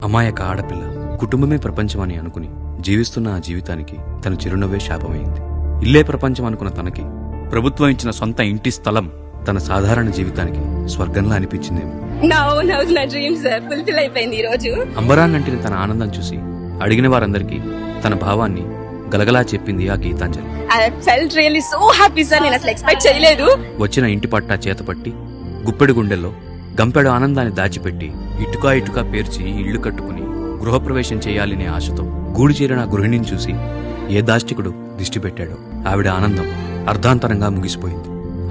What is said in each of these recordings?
అమాయక ఆడపిల్ల కుటుంబమే ప్రపంచమని అనుకుని జీవిస్తున్న ఆ జీవితానికి తన చిరునవ్వే శాపమైంది. ఇల్లే ప్రపంచం అనుకున్న తనకి ప్రభుత్వం ఇచ్చిన సొంత ఇంటి స్థలం తన సాధారణ జీవితానికి స్వర్గంలా అనిపించిందేమో. అంబరాన్నంటిన తన ఆనందం చూసి అడిగిన వారందరికీ తన భావాన్ని గలగలా చెప్పింది ఆ గీతాంజలి. వచ్చిన ఇంటి పట్టా చేతపట్టి గుప్పెడు గుండెల్లో గంపెడు ఆనందాన్ని దాచిపెట్టి ఇటుకా ఇటుకా పేర్చి ఇళ్లు కట్టుకుని గృహప్రవేశం చేయాలనే ఆశతో గూడు చేరిన గృహిణిని చూసి ఏ దాష్టికుడు దిష్టి పెట్టాడో ఆవిడ ఆనందం అర్ధాంతరంగా ముగిసిపోయింది.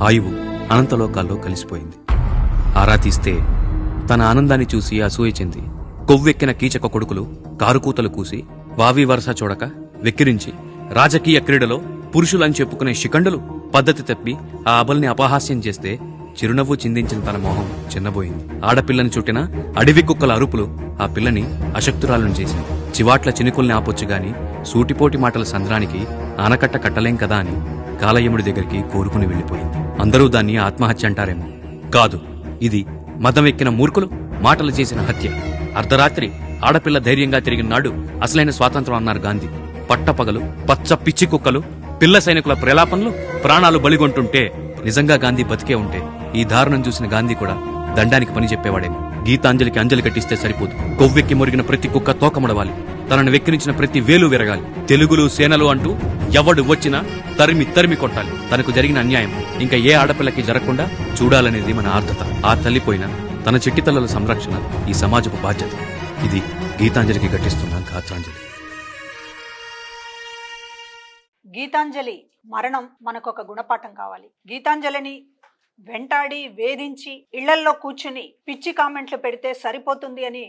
ఆయువు అనంతలోకాల్లో కలిసిపోయింది. ఆరా తీస్తే తన ఆనందాన్ని చూసి అసూయ చెంది కొవ్వెక్కిన కీచక కొడుకులు కారుకూతలు కూసి వావి వరస చూడక వెక్కిరించి రాజకీయ క్రీడలో పురుషులని చెప్పుకునే శిఖండులు పద్ధతి తప్పి ఆ అబల్ని అపహాస్యం చేస్తే చిరునవ్వు చిందించిన తన మొహం చిన్నబోయింది. ఆడపిల్లని చుట్టిన అడవి కుక్కల అరుపులు ఆ పిల్లని అశక్తురాలను చేసింది. చివాట్ల చినుకుల్ని ఆపొచ్చుగాని సూటిపోటి మాటల సంద్రానికి ఆనకట్ట కట్టలేం కదా అని కాలయముడి దగ్గరికి కోరుకుని వెళ్లిపోయింది. అందరూ దాన్ని ఆత్మహత్య అంటారేమో. కాదు, ఇది మదం ఎక్కిన మూర్ఖులు మాటలు చేసిన హత్య. అర్ధరాత్రి ఆడపిల్ల ధైర్యంగా తిరిగిన నాడు అసలైన స్వాతంత్రం అన్నారు గాంధీ. పట్టపగలు పచ్చ పిచ్చి కుక్కలు పిల్ల సైనికుల ప్రలాపనలు ప్రాణాలు బలిగొంటుంటే నిజంగా గాంధీ బతికే ఉంటే ఈ దారుణం చూసిన గాంధీ కూడా దండానికి పని చెప్పేవాడేమో. గీతాంజలికి అంజలి కట్టిస్తే సరిపోదు. కొవ్వెక్కి మురిగిన ప్రతి కుక్క తోకముడవాలి. తనను వెక్కిరించిన ప్రతి వేలు విరగాలి. తెలుగులు సేనలు అంటూ ఎవడు వచ్చినా తరిమి తరిమి కొట్టాలి. తనకు జరిగిన అన్యాయం ఇంకా ఏ ఆడపిల్లకి జరగకుండా చూడాలనేది మన ఆర్ద్రత. ఆ తల్లిపోయిన తన చిట్టి తల్లుల సంరక్షణ ఈ సమాజపు బాధ్యత. ఇది గీతాంజలికి ఘటిస్తున్న గాత్రాంజలి. గీతాంజలి మరణం మనకొక గుణపాఠం కావాలి. గీతాంజలిని వెంటాడి వేధించి ఇళ్లల్లో కూర్చుని పిచ్చి కామెంట్లు పెడితే సరిపోతుంది అని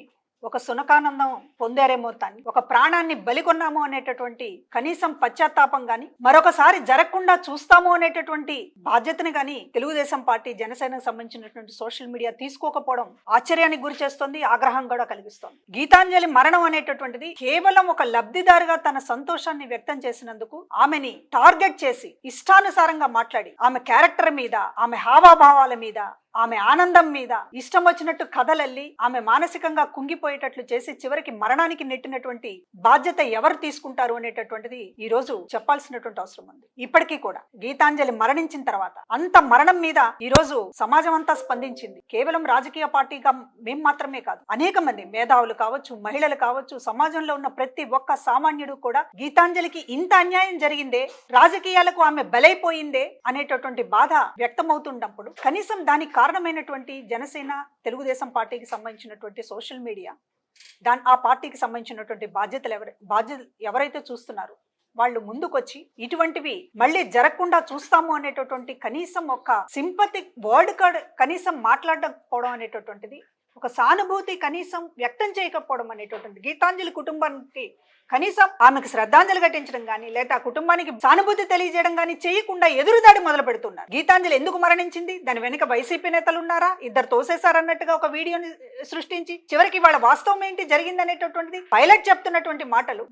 ఒక సునకానందం పొందారేమో తాన్ని ఒక ప్రాణాన్ని బలికొన్నాము అనేటటువంటి కనీసం పశ్చాత్తాపం గాని మరొకసారి జరగకుండా చూస్తాము అనేటటువంటి బాధ్యతని గాని తెలుగుదేశం పార్టీ జనసేనకు సంబంధించినటువంటి సోషల్ మీడియా తీసుకోకపోవడం ఆశ్చర్యానికి గురి చేస్తోంది, ఆగ్రహం కూడా కలిగిస్తోంది. గీతాంజలి మరణం అనేటటువంటిది కేవలం ఒక లబ్ధిదారుగా తన సంతోషాన్ని వ్యక్తం చేసినందుకు ఆమెని టార్గెట్ చేసి ఇష్టానుసారంగా మాట్లాడి ఆమె క్యారెక్టర్ మీద, ఆమె హావాభావాల మీద, ఆమె ఆనందం మీద ఇష్టం వచ్చినట్టు కథలల్లి ఆమె మానసికంగా కుంగిపోయేటట్లు చేసి చివరికి మరణానికి నెట్టినటువంటి బాధ్యత ఎవరు తీసుకుంటారు అనేటటువంటిది ఈ రోజు చెప్పాల్సినటువంటి అవసరం ఉంది. ఇప్పటికీ కూడా గీతాంజలి మరణించిన తర్వాత అంత మరణం మీద ఈ రోజు సమాజం అంతా స్పందించింది. కేవలం రాజకీయ పార్టీగా మేం మాత్రమే కాదు, అనేక మంది మేధావులు కావచ్చు, మహిళలు కావచ్చు, సమాజంలో ఉన్న ప్రతి ఒక్క సామాన్యుడు కూడా గీతాంజలికి ఇంత అన్యాయం జరిగిందే, రాజకీయాలకు ఆమె బలైపోయిందే అనేటటువంటి బాధ వ్యక్తమవుతున్నప్పుడు కనీసం దానికి కారణమైనటువంటి జనసేన తెలుగుదేశం పార్టీకి సంబంధించినటువంటి సోషల్ మీడియా, ఆ పార్టీకి సంబంధించినటువంటి బాధ్యతలు ఎవరైతే చూస్తున్నారో వాళ్ళు ముందుకొచ్చి ఇటువంటివి మళ్ళీ జరగకుండా చూస్తాము అనేటటువంటి కనీసం ఒక సింపతిక్ వర్డ్ కనీసం మాట్లాడకపోవడం అనేటటువంటిది, ఒక సానుభూతి కనీసం వ్యక్తం చేయకపోవడం అనేటటువంటి గీతాంజలి కుటుంబానికి కనీసం ఆమెకు శ్రద్ధాంజలి ఘటించడం కానీ లేదా ఆ కుటుంబానికి సానుభూతి తెలియజేయడం కానీ చేయకుండా ఎదురుదాడి మొదలు పెడుతున్నారు. గీతాంజలి ఎందుకు మరణించింది, దాని వెనుక వైసీపీ నేతలు ఉన్నారా, ఇద్దరు తోసేశారన్నట్టుగా ఒక వీడియోని సృష్టించి చివరికి వాళ్ళ వాస్తవం ఏంటి జరిగింది అనేటటువంటిది పైలట్ చెప్తున్నటువంటి మాటలు,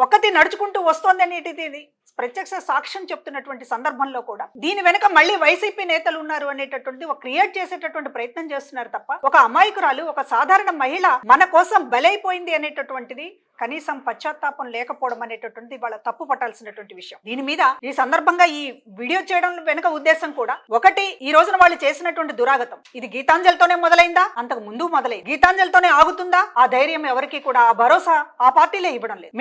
ఒకటి నడుచుకుంటూ వస్తోంది అనేటిది ప్రత్యక్ష సాక్ష్యం చెప్తున్నటువంటి సందర్భంలో కూడా దీని వెనుక మళ్ళీ వైసీపీ నేతలు ఉన్నారు అనేటటువంటి ఒక క్రియేట్ చేసేటటువంటి ప్రయత్నం చేస్తున్నారు తప్ప ఒక అమాయకురాలు, ఒక సాధారణ మహిళ మన కోసం బలైపోయింది అనేటటువంటిది కనీసం పశ్చాత్తాపం లేకపోవడం అనేటటువంటి వాళ్ళ తప్పు పట్టాల్సినటువంటి విషయం. దీని మీద ఈ సందర్భంగా ఈ వీడియో చేయడం వెనుక ఉద్దేశం కూడా ఒకటి, ఈ రోజున వాళ్ళు చేసినటువంటి దురాగతం ఇది గీతాంజలితోనే మొదలైందా, అంతకు ముందు మొదలై గీతాంజలితోనే ఆగుతుందా, ఆ ధైర్యం ఎవరికి కూడా ఆ భరోసా ఆ పార్టీలే ఇవ్వడం లేదు.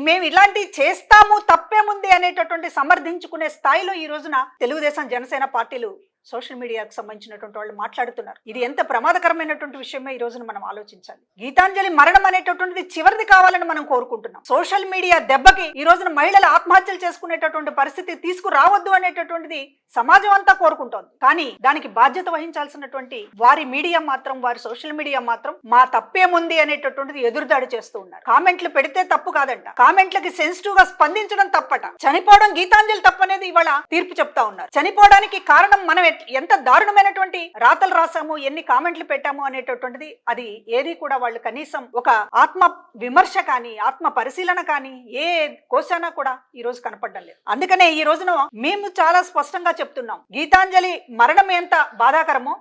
మేము ఇలాంటి చేస్తాము తప్పేముంది అనేటటువంటి సమర్థించుకునే స్థాయిలో ఈ రోజున తెలుగుదేశం జనసేన పార్టీలు సోషల్ మీడియాకు సంబంధించినటువంటి వాళ్ళు మాట్లాడుతున్నారు. ఇది ఎంత ప్రమాదకరమైనటువంటి విషయమే ఈ రోజున మనం ఆలోచించాలి. గీతాంజలి మరణం అనేటటువంటిది చివరిది కావాలని మనం కోరుకుంటున్నాం. సోషల్ మీడియా దెబ్బకి ఈ రోజున మహిళలు ఆత్మహత్యలు చేసుకునేటటువంటి పరిస్థితి తీసుకురావద్దు అనేటటువంటిది సమాజం అంతా కోరుకుంటోంది. కానీ దానికి బాధ్యత వహించాల్సినటువంటి వారి మీడియా మాత్రం, వారి సోషల్ మీడియా మాత్రం మా తప్పేముంది అనేటటువంటిది ఎదురుదాడి చేస్తూ ఉన్నారు. కామెంట్లు పెడితే తప్పు కాదంట, కామెంట్లకి సెన్సిటివ్ గా స్పందించడం తప్పట, చనిపోవడం గీతాంజలి తప్పనేది ఇవాళ తీర్పు చెప్తా ఉన్నారు. చనిపోవడానికి కారణం మనం ఎంత దారుణమైనటువంటి రాతలు రాసాము, ఎన్ని కామెంట్లు పెట్టాము అనేటటువంటిది అది ఏది కూడా వాళ్ళు కనీసం ఒక ఆత్మ విమర్శ కానీ ఆత్మ పరిశీలన కానీ ఏ కోశానా కూడా ఈ రోజు కనపడడం లేదు. అందుకనే ఈ రోజున మేము చాలా స్పష్టంగా చెప్తున్నాం, గీతాంజలి మరణం ఎంత బాధాకరమో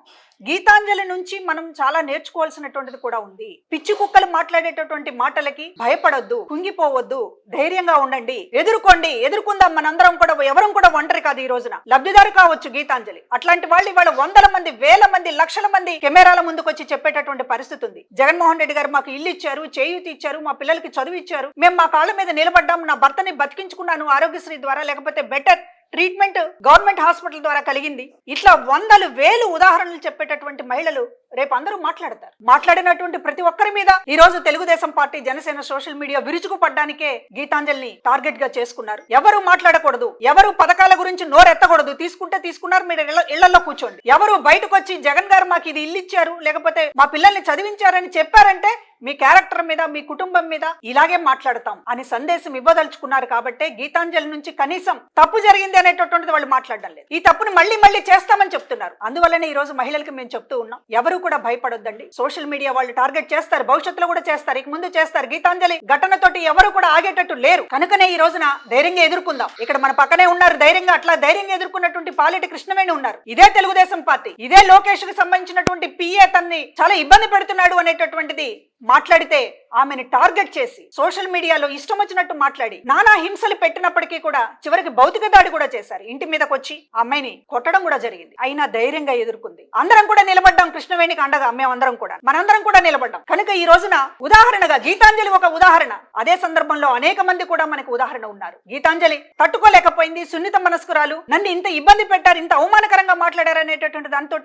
గీతాంజలి నుంచి మనం చాలా నేర్చుకోవాల్సినటువంటిది కూడా ఉంది. పిచ్చి కుక్కలు మాట్లాడేటటువంటి మాటలకి భయపడొద్దు, కుంగిపోవద్దు, ధైర్యంగా ఉండండి, ఎదుర్కొందాం. మనందరం కూడా ఎవరం కూడా ఒంటరి కాదు. ఈ రోజున లబ్ధిదారు కావచ్చు గీతాంజలి. అట్లాంటి వాళ్ళు ఇవాళ వందల మంది, వేల మంది, లక్షల మంది కెమెరాల ముందుకు వచ్చి చెప్పేటటువంటి పరిస్థితి ఉంది. జగన్మోహన్ రెడ్డి గారు మాకు ఇల్లు ఇచ్చారు, చేయూతి ఇచ్చారు, మా పిల్లలకి చదువు ఇచ్చారు, మేము మా కాళ్ళ మీద నిలబడ్డాం, నా భర్తని బతికించుకున్నాను ఆరోగ్యశ్రీ ద్వారా, లేకపోతే బెటర్ ట్రీట్మెంట్ గవర్నమెంట్ హాస్పిటల్ ద్వారా కలిగింది. ఇట్లా వందలు వేలు ఉదాహరణలు చెప్పేటటువంటి మహిళలు రేపు అందరూ మాట్లాడతారు. మాట్లాడినటువంటి ప్రతి ఒక్కరి మీద ఈ రోజు Telugu Desam party, Janasena social media విరుచుకుపడ్డానికే గీతాంజలిని టార్గెట్ గా చేసుకున్నారు. ఎవరు మాట్లాడకూడదు, ఎవరు పథకాల గురించి నోరెత్తకూడదు, తీసుకుంటే తీసుకున్నారు, మీరు ఇళ్లలో కూర్చోండి. ఎవరు బయటకు వచ్చి జగన్ గారు మాకు ఇది ఇల్లు ఇచ్చారు, లేకపోతే మా పిల్లల్ని చదివించారని చెప్పారంటే మీ క్యారెక్టర్ మీద, మీ కుటుంబం మీద ఇలాగే మాట్లాడతాం అని సందేశం ఇవ్వదలుచుకున్నారు. కాబట్టి గీతాంజలి నుంచి కనీసం తప్పు జరిగింది అనేటటువంటిది వాళ్ళు మాట్లాడడం లేదు. ఈ తప్పుని మళ్ళీ చేస్తామని చెప్తున్నారు. అందువల్లనే ఈ రోజు మహిళలకు మేము చెప్తూ ఉన్నాం, ఎవరు కూడా భయపడొద్దండి. సోషల్ మీడియా వాళ్ళు టార్గెట్ చేస్తారు, భవిష్యత్తులో కూడా చేస్తారు, ఇక ముందు చేస్తారు. గీతాంజలి ఘటనతోటి ఎవరు కూడా ఆగేటట్టు లేరు. కనుకనే ఈ రోజున ధైర్యంగా ఎదుర్కొందాం. ఇక్కడ మన పక్కనే ఉన్నారు ధైర్యంగా, అట్లా ధైర్యంగా ఎదుర్కొన్నటువంటి పాలెటి కృష్ణవేణి ఉన్నారు. ఇదే తెలుగుదేశం పార్టీ, ఇదే లోకేష్ కి సంబంధించినటువంటి పిఏ తన్ని చాలా ఇబ్బంది పెడుతున్నాడు అనేటటువంటిది మాట్లాడితే ఆమెను టార్గెట్ చేసి సోషల్ మీడియాలో ఇష్టం వచ్చినట్టు మాట్లాడి నానా హింసలు పెట్టినప్పటికీ కూడా చివరికి భౌతిక దాడి కూడా చేశారు. ఇంటి మీదకి వచ్చి అమ్మాయిని కొట్టడం కూడా జరిగింది. అయినా ధైర్యంగా ఎదుర్కొంది. అందరం కూడా నిలబడ్డాం కృష్ణవేణికి అండగా. మేమందరం కూడా, మనందరం కూడా నిలబడ్డాం. కనుక ఈ రోజున ఉదాహరణగా గీతాంజలి ఒక ఉదాహరణ. అదే సందర్భంలో అనేక మంది కూడా మనకు ఉదాహరణ ఉన్నారు. గీతాంజలి తట్టుకోలేకపోయింది, సున్నిత మనస్కురాలు, నన్ను ఇంత ఇబ్బంది పెట్టారు, ఇంత అవమానకరంగా మాట్లాడారు అనేటటువంటి దాంతో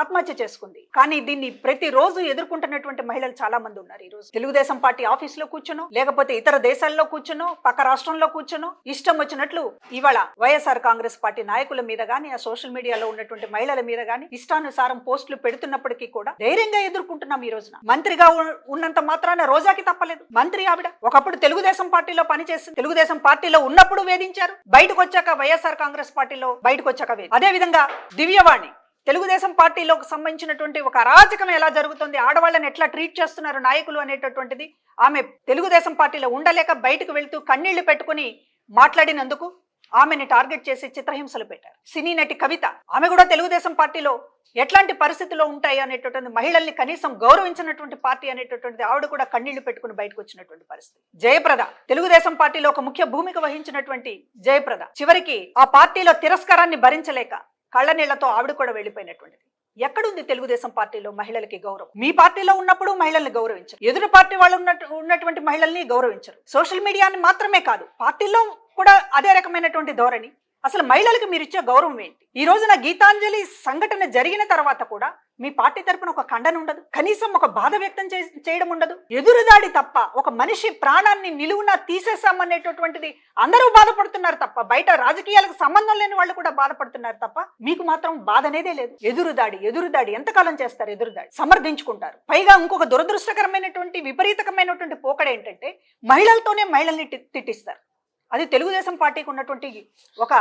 ఆత్మహత్య చేసుకుంది. కానీ దీన్ని ప్రతిరోజు ఎదుర్కొంటున్నటువంటి మహిళలు చాలా మంది ఉన్నారు. ఈ రోజు తెలుగుదేశం పార్టీ ఆఫీసులో కూర్చునో, లేకపోతే ఇతర దేశాల్లో కూర్చునో, పక్క రాష్ట్రంలో కూర్చునో ఇష్టం వచ్చినట్లు ఇవాళ వైఎస్ఆర్ కాంగ్రెస్ పార్టీ నాయకుల మీద గానీ, ఆ సోషల్ మీడియాలో ఉన్నటువంటి మహిళల మీద గానీ ఇష్టానుసారం పోస్టులు పెడుతున్నప్పటికీ కూడా ధైర్యంగా ఎదుర్కొంటున్నాం. ఈ రోజున మంత్రిగా ఉన్నంత మాత్రాన రోజాకి తప్పలేదు. మంత్రి ఆవిడ ఒకప్పుడు తెలుగుదేశం పార్టీలో పనిచేసింది. తెలుగుదేశం పార్టీలో ఉన్నప్పుడు వేధించారు, బయటకు వచ్చాక వైఎస్ఆర్ కాంగ్రెస్ పార్టీలో బయటకు వచ్చాక అదే విధంగా దివ్యవాణి తెలుగుదేశం పార్టీలోకి సంబంధించినటువంటి ఒక అరాచకం ఎలా జరుగుతుంది, ఆడవాళ్ళని ఎట్లా ట్రీట్ చేస్తున్నారు నాయకులు అనేటటువంటిది ఆమె తెలుగుదేశం పార్టీలో ఉండలేక బయటకు వెళ్తూ కన్నీళ్లు పెట్టుకుని మాట్లాడినందుకు ఆమెని టార్గెట్ చేసి చిత్రహింసలు పెట్టారు. సినీ నటి కవిత, ఆమె కూడా తెలుగుదేశం పార్టీలో ఎట్లాంటి పరిస్థితుల్లో ఉంటాయి అనేటటువంటి, మహిళల్ని కనీసం గౌరవించినటువంటి పార్టీ అనేటటువంటిది ఆవిడ కూడా కన్నీళ్లు పెట్టుకుని బయటకు వచ్చినటువంటి పరిస్థితి. జయప్రద తెలుగుదేశం పార్టీలో ఒక ముఖ్య భూమిక వహించినటువంటి జయప్రద చివరికి ఆ పార్టీలో తిరస్కారాన్ని భరించలేక కళ్ళనీళ్లతో ఆవిడ కూడా వెళ్ళిపోయినటువంటిది. ఎక్కడుంది తెలుగుదేశం పార్టీలో మహిళలకి గౌరవం? మీ పార్టీలో ఉన్నప్పుడు మహిళల్ని గౌరవించరు, ఎదురు పార్టీ వాళ్ళు ఉన్నటువంటి మహిళల్ని గౌరవించరు. సోషల్ మీడియాని మాత్రమే కాదు, పార్టీలో కూడా అదే రకమైనటువంటి ధోరణి. అసలు మహిళలకు మీరు ఇచ్చే గౌరవం ఏంటి? ఈ రోజున గీతాంజలి సంఘటన జరిగిన తర్వాత కూడా మీ పార్టీ తరపున ఒక ఖండన ఉండదు, కనీసం ఒక బాధ వ్యక్తం చేయడం ఉండదు. ఎదురుదాడి తప్ప, ఒక మనిషి ప్రాణాన్ని నిలువున తీసేసామనేటటువంటిది అందరూ బాధపడుతున్నారు తప్ప, బయట రాజకీయాలకు సంబంధం లేని వాళ్ళు కూడా బాధపడుతున్నారు తప్ప మీకు మాత్రం బాధ అనేదే లేదు. ఎదురుదాడి ఎంతకాలం చేస్తారు? ఎదురుదాడి సమర్థించుకుంటారు. పైగా ఇంకొక దురదృష్టకరమైనటువంటి విపరీతకమైనటువంటి పోకడ ఏంటంటే మహిళలతోనే మహిళల్ని తిట్టిస్తారు. అది తెలుగుదేశం పార్టీకి ఉన్నటువంటి ఒక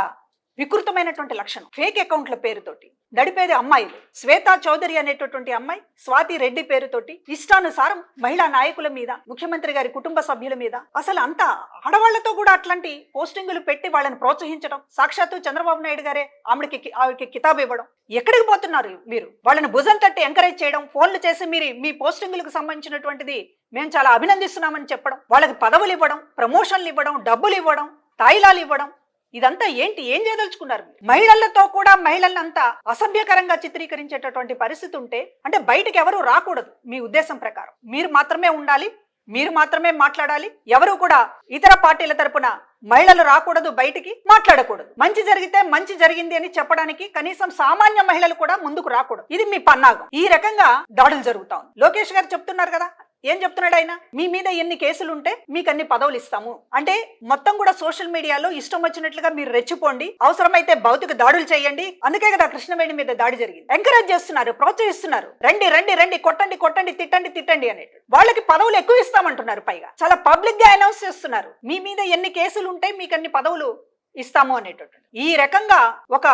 వికృతమైనటువంటి లక్షణం. ఫేక్ అకౌంట్ల పేరుతోటి నడిపేది అమ్మాయిలు. శ్వేతా చౌదరి అనేటటువంటి అమ్మాయి స్వాతి రెడ్డి పేరుతోటి ఇష్టానుసారం మహిళా నాయకుల మీద, ముఖ్యమంత్రి గారి కుటుంబ సభ్యుల మీద, అసలు అంతా ఆడవాళ్లతో కూడా అట్లాంటి పోస్టింగులు పెట్టి వాళ్ళని ప్రోత్సహించడం, సాక్షాత్తు చంద్రబాబు నాయుడు గారే ఆవిడకి కితాబు ఇవ్వడం. ఎక్కడికి పోతున్నారు మీరు? వాళ్ళని భుజం తట్టి ఎంకరేజ్ చేయడం, ఫోన్లు చేసి మీ పోస్టింగులకు సంబంధించినటువంటిది మేము చాలా అభినందిస్తున్నామని చెప్పడం, వాళ్ళకి పదవులు ఇవ్వడం, ప్రమోషన్లు ఇవ్వడం, డబ్బులు ఇవ్వడం, తాయిలాలు ఇవ్వడం, ఇదంతా ఏంటి? ఏం చేయదలుచుకున్నారు? మహిళలతో కూడా మహిళలంతా అసభ్యకరంగా చిత్రీకరించేటటువంటి పరిస్థితి ఉంటే అంటే బయటకు ఎవరు రాకూడదు. మీ ఉద్దేశం ప్రకారం మీరు మాత్రమే ఉండాలి, మీరు మాత్రమే మాట్లాడాలి. ఎవరు కూడా ఇతర పార్టీల తరపున మహిళలు రాకూడదు, బయటికి మాట్లాడకూడదు. మంచి జరిగితే మంచి జరిగింది అని చెప్పడానికి కనీసం సామాన్య మహిళలు కూడా ముందుకు రాకూడదు. ఇది మీ పన్నాగం. ఈ రకంగా దాడులు జరుగుతా ఉంది. లోకేష్ గారు చెప్తున్నారు కదా, ఏం చెప్తున్నాడు ఆయన? మీ మీద ఎన్ని కేసులు ఉంటే మీకు అన్ని పదవులు ఇస్తాము అంటే మొత్తం కూడా సోషల్ మీడియాలో ఇష్టం వచ్చినట్లుగా మీరు రెచ్చిపోండి, అవసరమైతే భౌతిక దాడులు చేయండి. అందుకే కదా కృష్ణవేణి మీద దాడి జరిగింది. ఎంకరేజ్ చేస్తున్నారు, ప్రోత్సహిస్తున్నారు. రండి రండి రండి, కొట్టండి తిట్టండి అనేట్టు. వాళ్ళకి పదవులు ఎక్కువ ఇస్తామంటున్నారు. పైగా చాలా పబ్లిక్ గా అనౌన్స్ చేస్తున్నారు, మీ మీద ఎన్ని కేసులు ఉంటే మీకు అన్ని పదవులు ఇస్తాము అనేటట్టు. ఈ రకంగా ఒక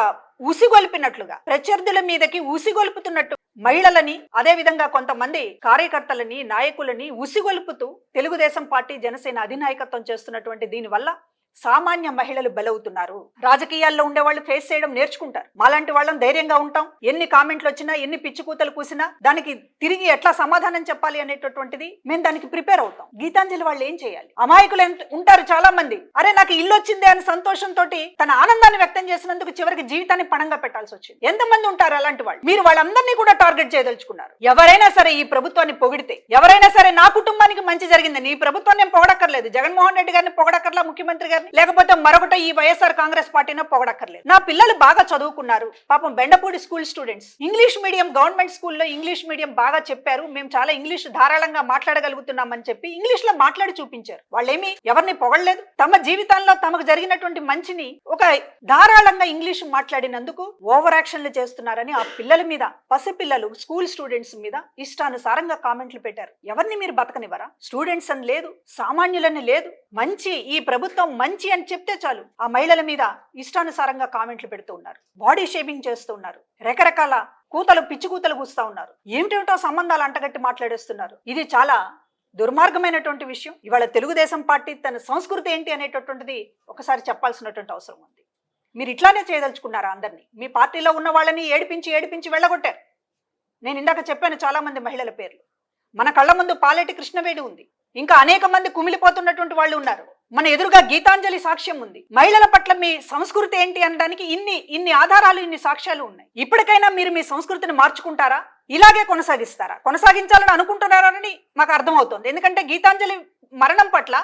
ఉసిగొల్పినట్లుగా ప్రత్యర్థుల మీదకి ఉసిగొల్పుతున్నట్టు మహిళలని, అదే విధంగా కొంతమంది కార్యకర్తలని, నాయకులని ఉసిగొల్పుతూ తెలుగుదేశం పార్టీ, జనసేన అధినాయకత్వం చేస్తున్నటువంటి దీనివల్ల సామాన్య మహిళలు బలవుతున్నారు. రాజకీయాల్లో ఉండే వాళ్ళు ఫేస్ చేయడం నేర్చుకుంటారు. మాలాంటి వాళ్ళం ధైర్యంగా ఉంటాం. ఎన్ని కామెంట్లు వచ్చినా, ఎన్ని పిచ్చి కూతలు కూసినా దానికి తిరిగి ఎట్లా సమాధానం చెప్పాలి అనేటటువంటిది మేము దానికి ప్రిపేర్ అవుతాం. గీతాంజలి వాళ్ళు ఏం చేయాలి? అమాయకులు ఉంటారు చాలా మంది. అరే నాకు ఇల్లు వచ్చింది అని సంతోషంతో తన ఆనందాన్ని వ్యక్తం చేసినందుకు చివరికి జీవితాన్ని పణంగా పెట్టాల్సి వచ్చింది. ఎంతమంది ఉంటారు అలాంటి వాళ్ళు? మీరు వాళ్ళందరినీ కూడా టార్గెట్ చేయదలుచుకున్నారు. ఎవరైనా సరే ఈ ప్రభుత్వాన్ని పొగిడితే, ఎవరైనా సరే నా కుటుంబానికి మంచి జరిగిందని, ఈ ప్రభుత్వాన్ని నేను పొగడక్కర్లేదు, జగన్మోహన్ రెడ్డి గారిని పొగడక్కర్లా, ముఖ్యమంత్రి గారిని, లేకపోతే మరొకటి ఈ వైఎస్ఆర్ కాంగ్రెస్ పార్టీని పొగడక్కర్లేదు. నా పిల్లలు బాగా చదువుకున్నారు. పాపం Bendapudi school students English medium, government స్కూల్లో ఇంగ్లీష్ మీడియం బాగా చెప్పారు, మేము చాలా ఇంగ్లీష్ ధారాళంగా మాట్లాడగలుగుతున్నామని చెప్పి ఇంగ్లీష్ లో మాట్లాడి చూపించారు. వాళ్ళేమి ఎవరిని పొగడలేదు. తమ జీవితంలో తమకు జరిగినటువంటి మంచిని ఒక ధారాళంగా ఇంగ్లీష్ మాట్లాడినందుకు ఓవర్ యాక్షన్లు చేస్తున్నారని ఆ పిల్లల మీద, పసిపిల్లలు స్కూల్ స్టూడెంట్స్ మీద ఇష్టానుసారంగా కామెంట్లు పెట్టారు. ఎవరిని మీరు బతకనివ్వరా? స్టూడెంట్స్ అని లేదు, సామాన్యులని లేదు. మంచి, ఈ ప్రభుత్వం మంచి అని చెప్తే చాలు ఆ మహిళల మీద ఇష్టానుసారంగా కామెంట్లు పెడుతూ ఉన్నారు, బాడీ షేమింగ్ చేస్తూ ఉన్నారు, రకరకాల కూతలు, పిచ్చి కూతలు కూస్తూ ఉన్నారు, ఏమిటేమిటో సంబంధాలు అంటగట్టి మాట్లాడేస్తున్నారు. ఇది చాలా దుర్మార్గమైనటువంటి విషయం. ఇవాళ తెలుగుదేశం పార్టీ తన సంస్కృతి ఏంటి అనేటటువంటిది ఒకసారి చెప్పాల్సినటువంటి అవసరం ఉంది. మీరు ఇట్లానే చేయదలుచుకున్నారా? అందరినీ మీ పార్టీలో ఉన్న వాళ్ళని ఏడిపించి వెళ్ళగొట్టారు. నేను ఇందాక చెప్పాను చాలా మంది మహిళల పేర్లు. మన కళ్ళ ముందు పాలేటి కృష్ణవేణి ఉంది, ఇంకా అనేక మంది కుమిలిపోతున్నటువంటి వాళ్ళు ఉన్నారు. మన ఎదురుగా గీతాంజలి సాక్ష్యం ఉంది. మహిళల పట్ల మీ సంస్కృతి ఏంటి అనడానికి ఇన్ని ఆధారాలు, ఇన్ని సాక్ష్యాలు ఉన్నాయి. ఇప్పటికైనా మీరు మీ సంస్కృతిని మార్చుకుంటారా? ఇలాగే కొనసాగిస్తారా? కొనసాగించాలని అనుకుంటున్నారని మాకు అర్థమవుతోంది. ఎందుకంటే గీతాంజలి మరణం పట్ల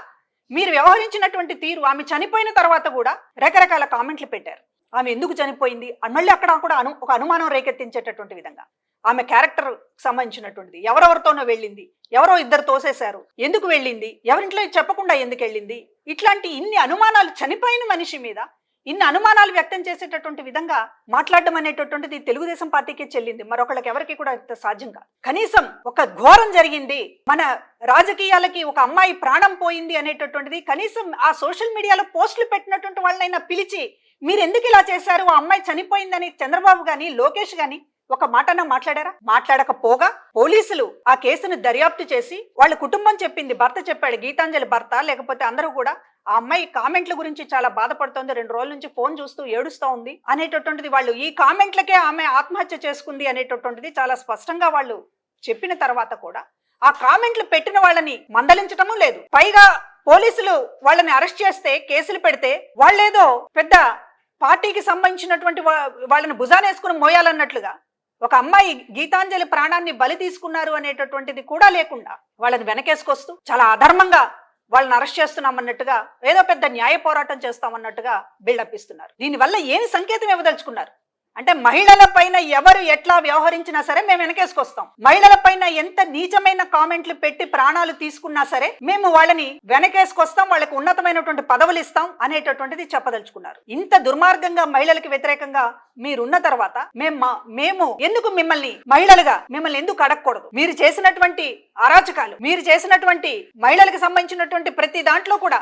మీరు వ్యవహరించినటువంటి తీరు, ఆమె చనిపోయిన తర్వాత కూడా రకరకాల కామెంట్లు పెట్టారు. ఆమె ఎందుకు చనిపోయింది అని మళ్ళీ అక్కడ కూడా ఒక అనుమానం రేకెత్తించేటటువంటి విధంగా ఆమె క్యారెక్టర్ సంబంధించినటువంటిది, ఎవరెవరితోనో వెళ్ళింది, ఎవరో ఇద్దరు తోసేశారు, ఎందుకు వెళ్ళింది, ఎవరింట్లో చెప్పకుండా ఎందుకు వెళ్ళింది, ఇట్లాంటి ఇన్ని అనుమానాలు, చనిపోయిన మనిషి మీద ఇన్ని అనుమానాలు వ్యక్తం చేసేటటువంటి విధంగా మాట్లాడడం అనేటటువంటిది తెలుగుదేశం పార్టీకి చెల్లింది. మరొకళ్ళకి ఎవరికి కూడా సాధ్యం కాదు. కనీసం ఒక ఘోరం జరిగింది, మన రాజకీయాలకి ఒక అమ్మాయి ప్రాణం పోయింది అనేటటువంటిది కనీసం ఆ సోషల్ మీడియాలో పోస్టులు పెట్టినటువంటి వాళ్ళనైనా పిలిచి మీరు ఎందుకు ఇలా చేశారు, ఆ అమ్మాయి చనిపోయిందని చంద్రబాబు గాని, లోకేష్ గాని ఒక మాటన మాట్లాడారా? మాట్లాడకపోగా పోలీసులు ఆ కేసును దర్యాప్తు చేసి వాళ్ళ కుటుంబం చెప్పింది, భర్త చెప్పాడు, గీతాంజలి భర్త, లేకపోతే అందరూ కూడా ఆ అమ్మాయి కామెంట్ల గురించి చాలా బాధపడుతోంది, 2 రోజుల నుంచి ఫోన్ చూస్తూ ఏడుస్తూ ఉంది అనేటటువంటిది, వాళ్ళు ఈ కామెంట్లకే ఆమె ఆత్మహత్య చేసుకుంది అనేటటువంటిది చాలా స్పష్టంగా వాళ్ళు చెప్పిన తర్వాత కూడా ఆ కామెంట్లు పెట్టిన వాళ్ళని మందలించటము లేదు. పైగా పోలీసులు వాళ్ళని అరెస్ట్ చేస్తే, కేసులు పెడితే వాళ్ళేదో పెద్ద పార్టీకి సంబంధించినటువంటి వాళ్ళని భుజానేసుకుని మోయాలన్నట్లుగా ఒక అమ్మాయి గీతాంజలి ప్రాణాన్ని బలి తీసుకున్నారు అనేటటువంటిది కూడా లేకుండా వాళ్ళని వెనకేసుకొస్తూ చాలా అధర్మంగా వాళ్ళని అరెస్ట్ చేస్తున్నామన్నట్టుగా, ఏదో పెద్ద న్యాయ పోరాటం చేస్తామన్నట్టుగా బిల్డప్ ఇస్తున్నారు. దీనివల్ల ఏమి సంకేతం ఇవ్వదలుచుకున్నారు అంటే, మహిళల పైన ఎవరు ఎట్లా వ్యవహరించినా సరే మేము వెనకేసుకొస్తాం, మహిళల పైన ఎంత నీచమైన కామెంట్లు పెట్టి ప్రాణాలు తీసుకున్నా సరే మేము వాళ్ళని వెనకేసుకొస్తాం, వాళ్ళకి ఉన్నతమైనటువంటి పదవులు ఇస్తాం అనేటటువంటిది చెప్పదలుచుకున్నారు. ఇంత దుర్మార్గంగా మహిళలకు వ్యతిరేకంగా మీరున్న తర్వాత మేము ఎందుకు మిమ్మల్ని మహిళలుగా మిమ్మల్ని ఎందుకు అడగకూడదు? మీరు చేసినటువంటి అరాచకాలు, మీరు చేసినటువంటి మహిళలకు సంబంధించినటువంటి ప్రతి దాంట్లో కూడా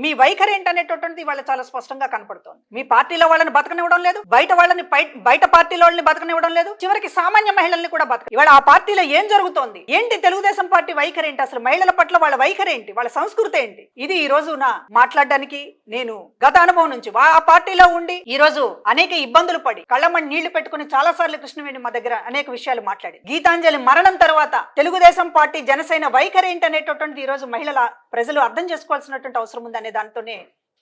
మీ వైఖరి ఏంటనేటటువంటిది వాళ్ళ చాలా స్పష్టంగా కనపడుతోంది. మీ పార్టీలో వాళ్ళని బతకనివ్వడం లేదు, బయట పార్టీలో వాళ్ళని బతకనివ్వడం లేదు, చివరికి సామాన్య మహిళల్ని కూడా ఇవాళ ఆ పార్టీలో ఏం జరుగుతోంది ఏంటి? తెలుగుదేశం పార్టీ వైఖరి ఏంటి? అసలు మహిళల పట్ల వాళ్ళ వైఖరి ఏంటి? వాళ్ళ సంస్కృతి ఏంటి? ఇది ఈ రోజు మాట్లాడడానికి నేను గత అనుభవం నుంచి ఆ పార్టీలో ఉండి ఈ రోజు అనేక ఇబ్బందులు పడి కళ్ళమని నీళ్లు పెట్టుకుని చాలా సార్లు కృష్ణవేణి మా దగ్గర అనేక విషయాలు మాట్లాడి, గీతాంజలి మరణం తర్వాత తెలుగుదేశం పార్టీ, జనసేన వైఖరి ఏంటి అనేటటువంటిది ఈ రోజు ప్రజలు అర్థం చేసుకోవాల్సినటువంటి అవసరం ఉంది అనే దాంతోనే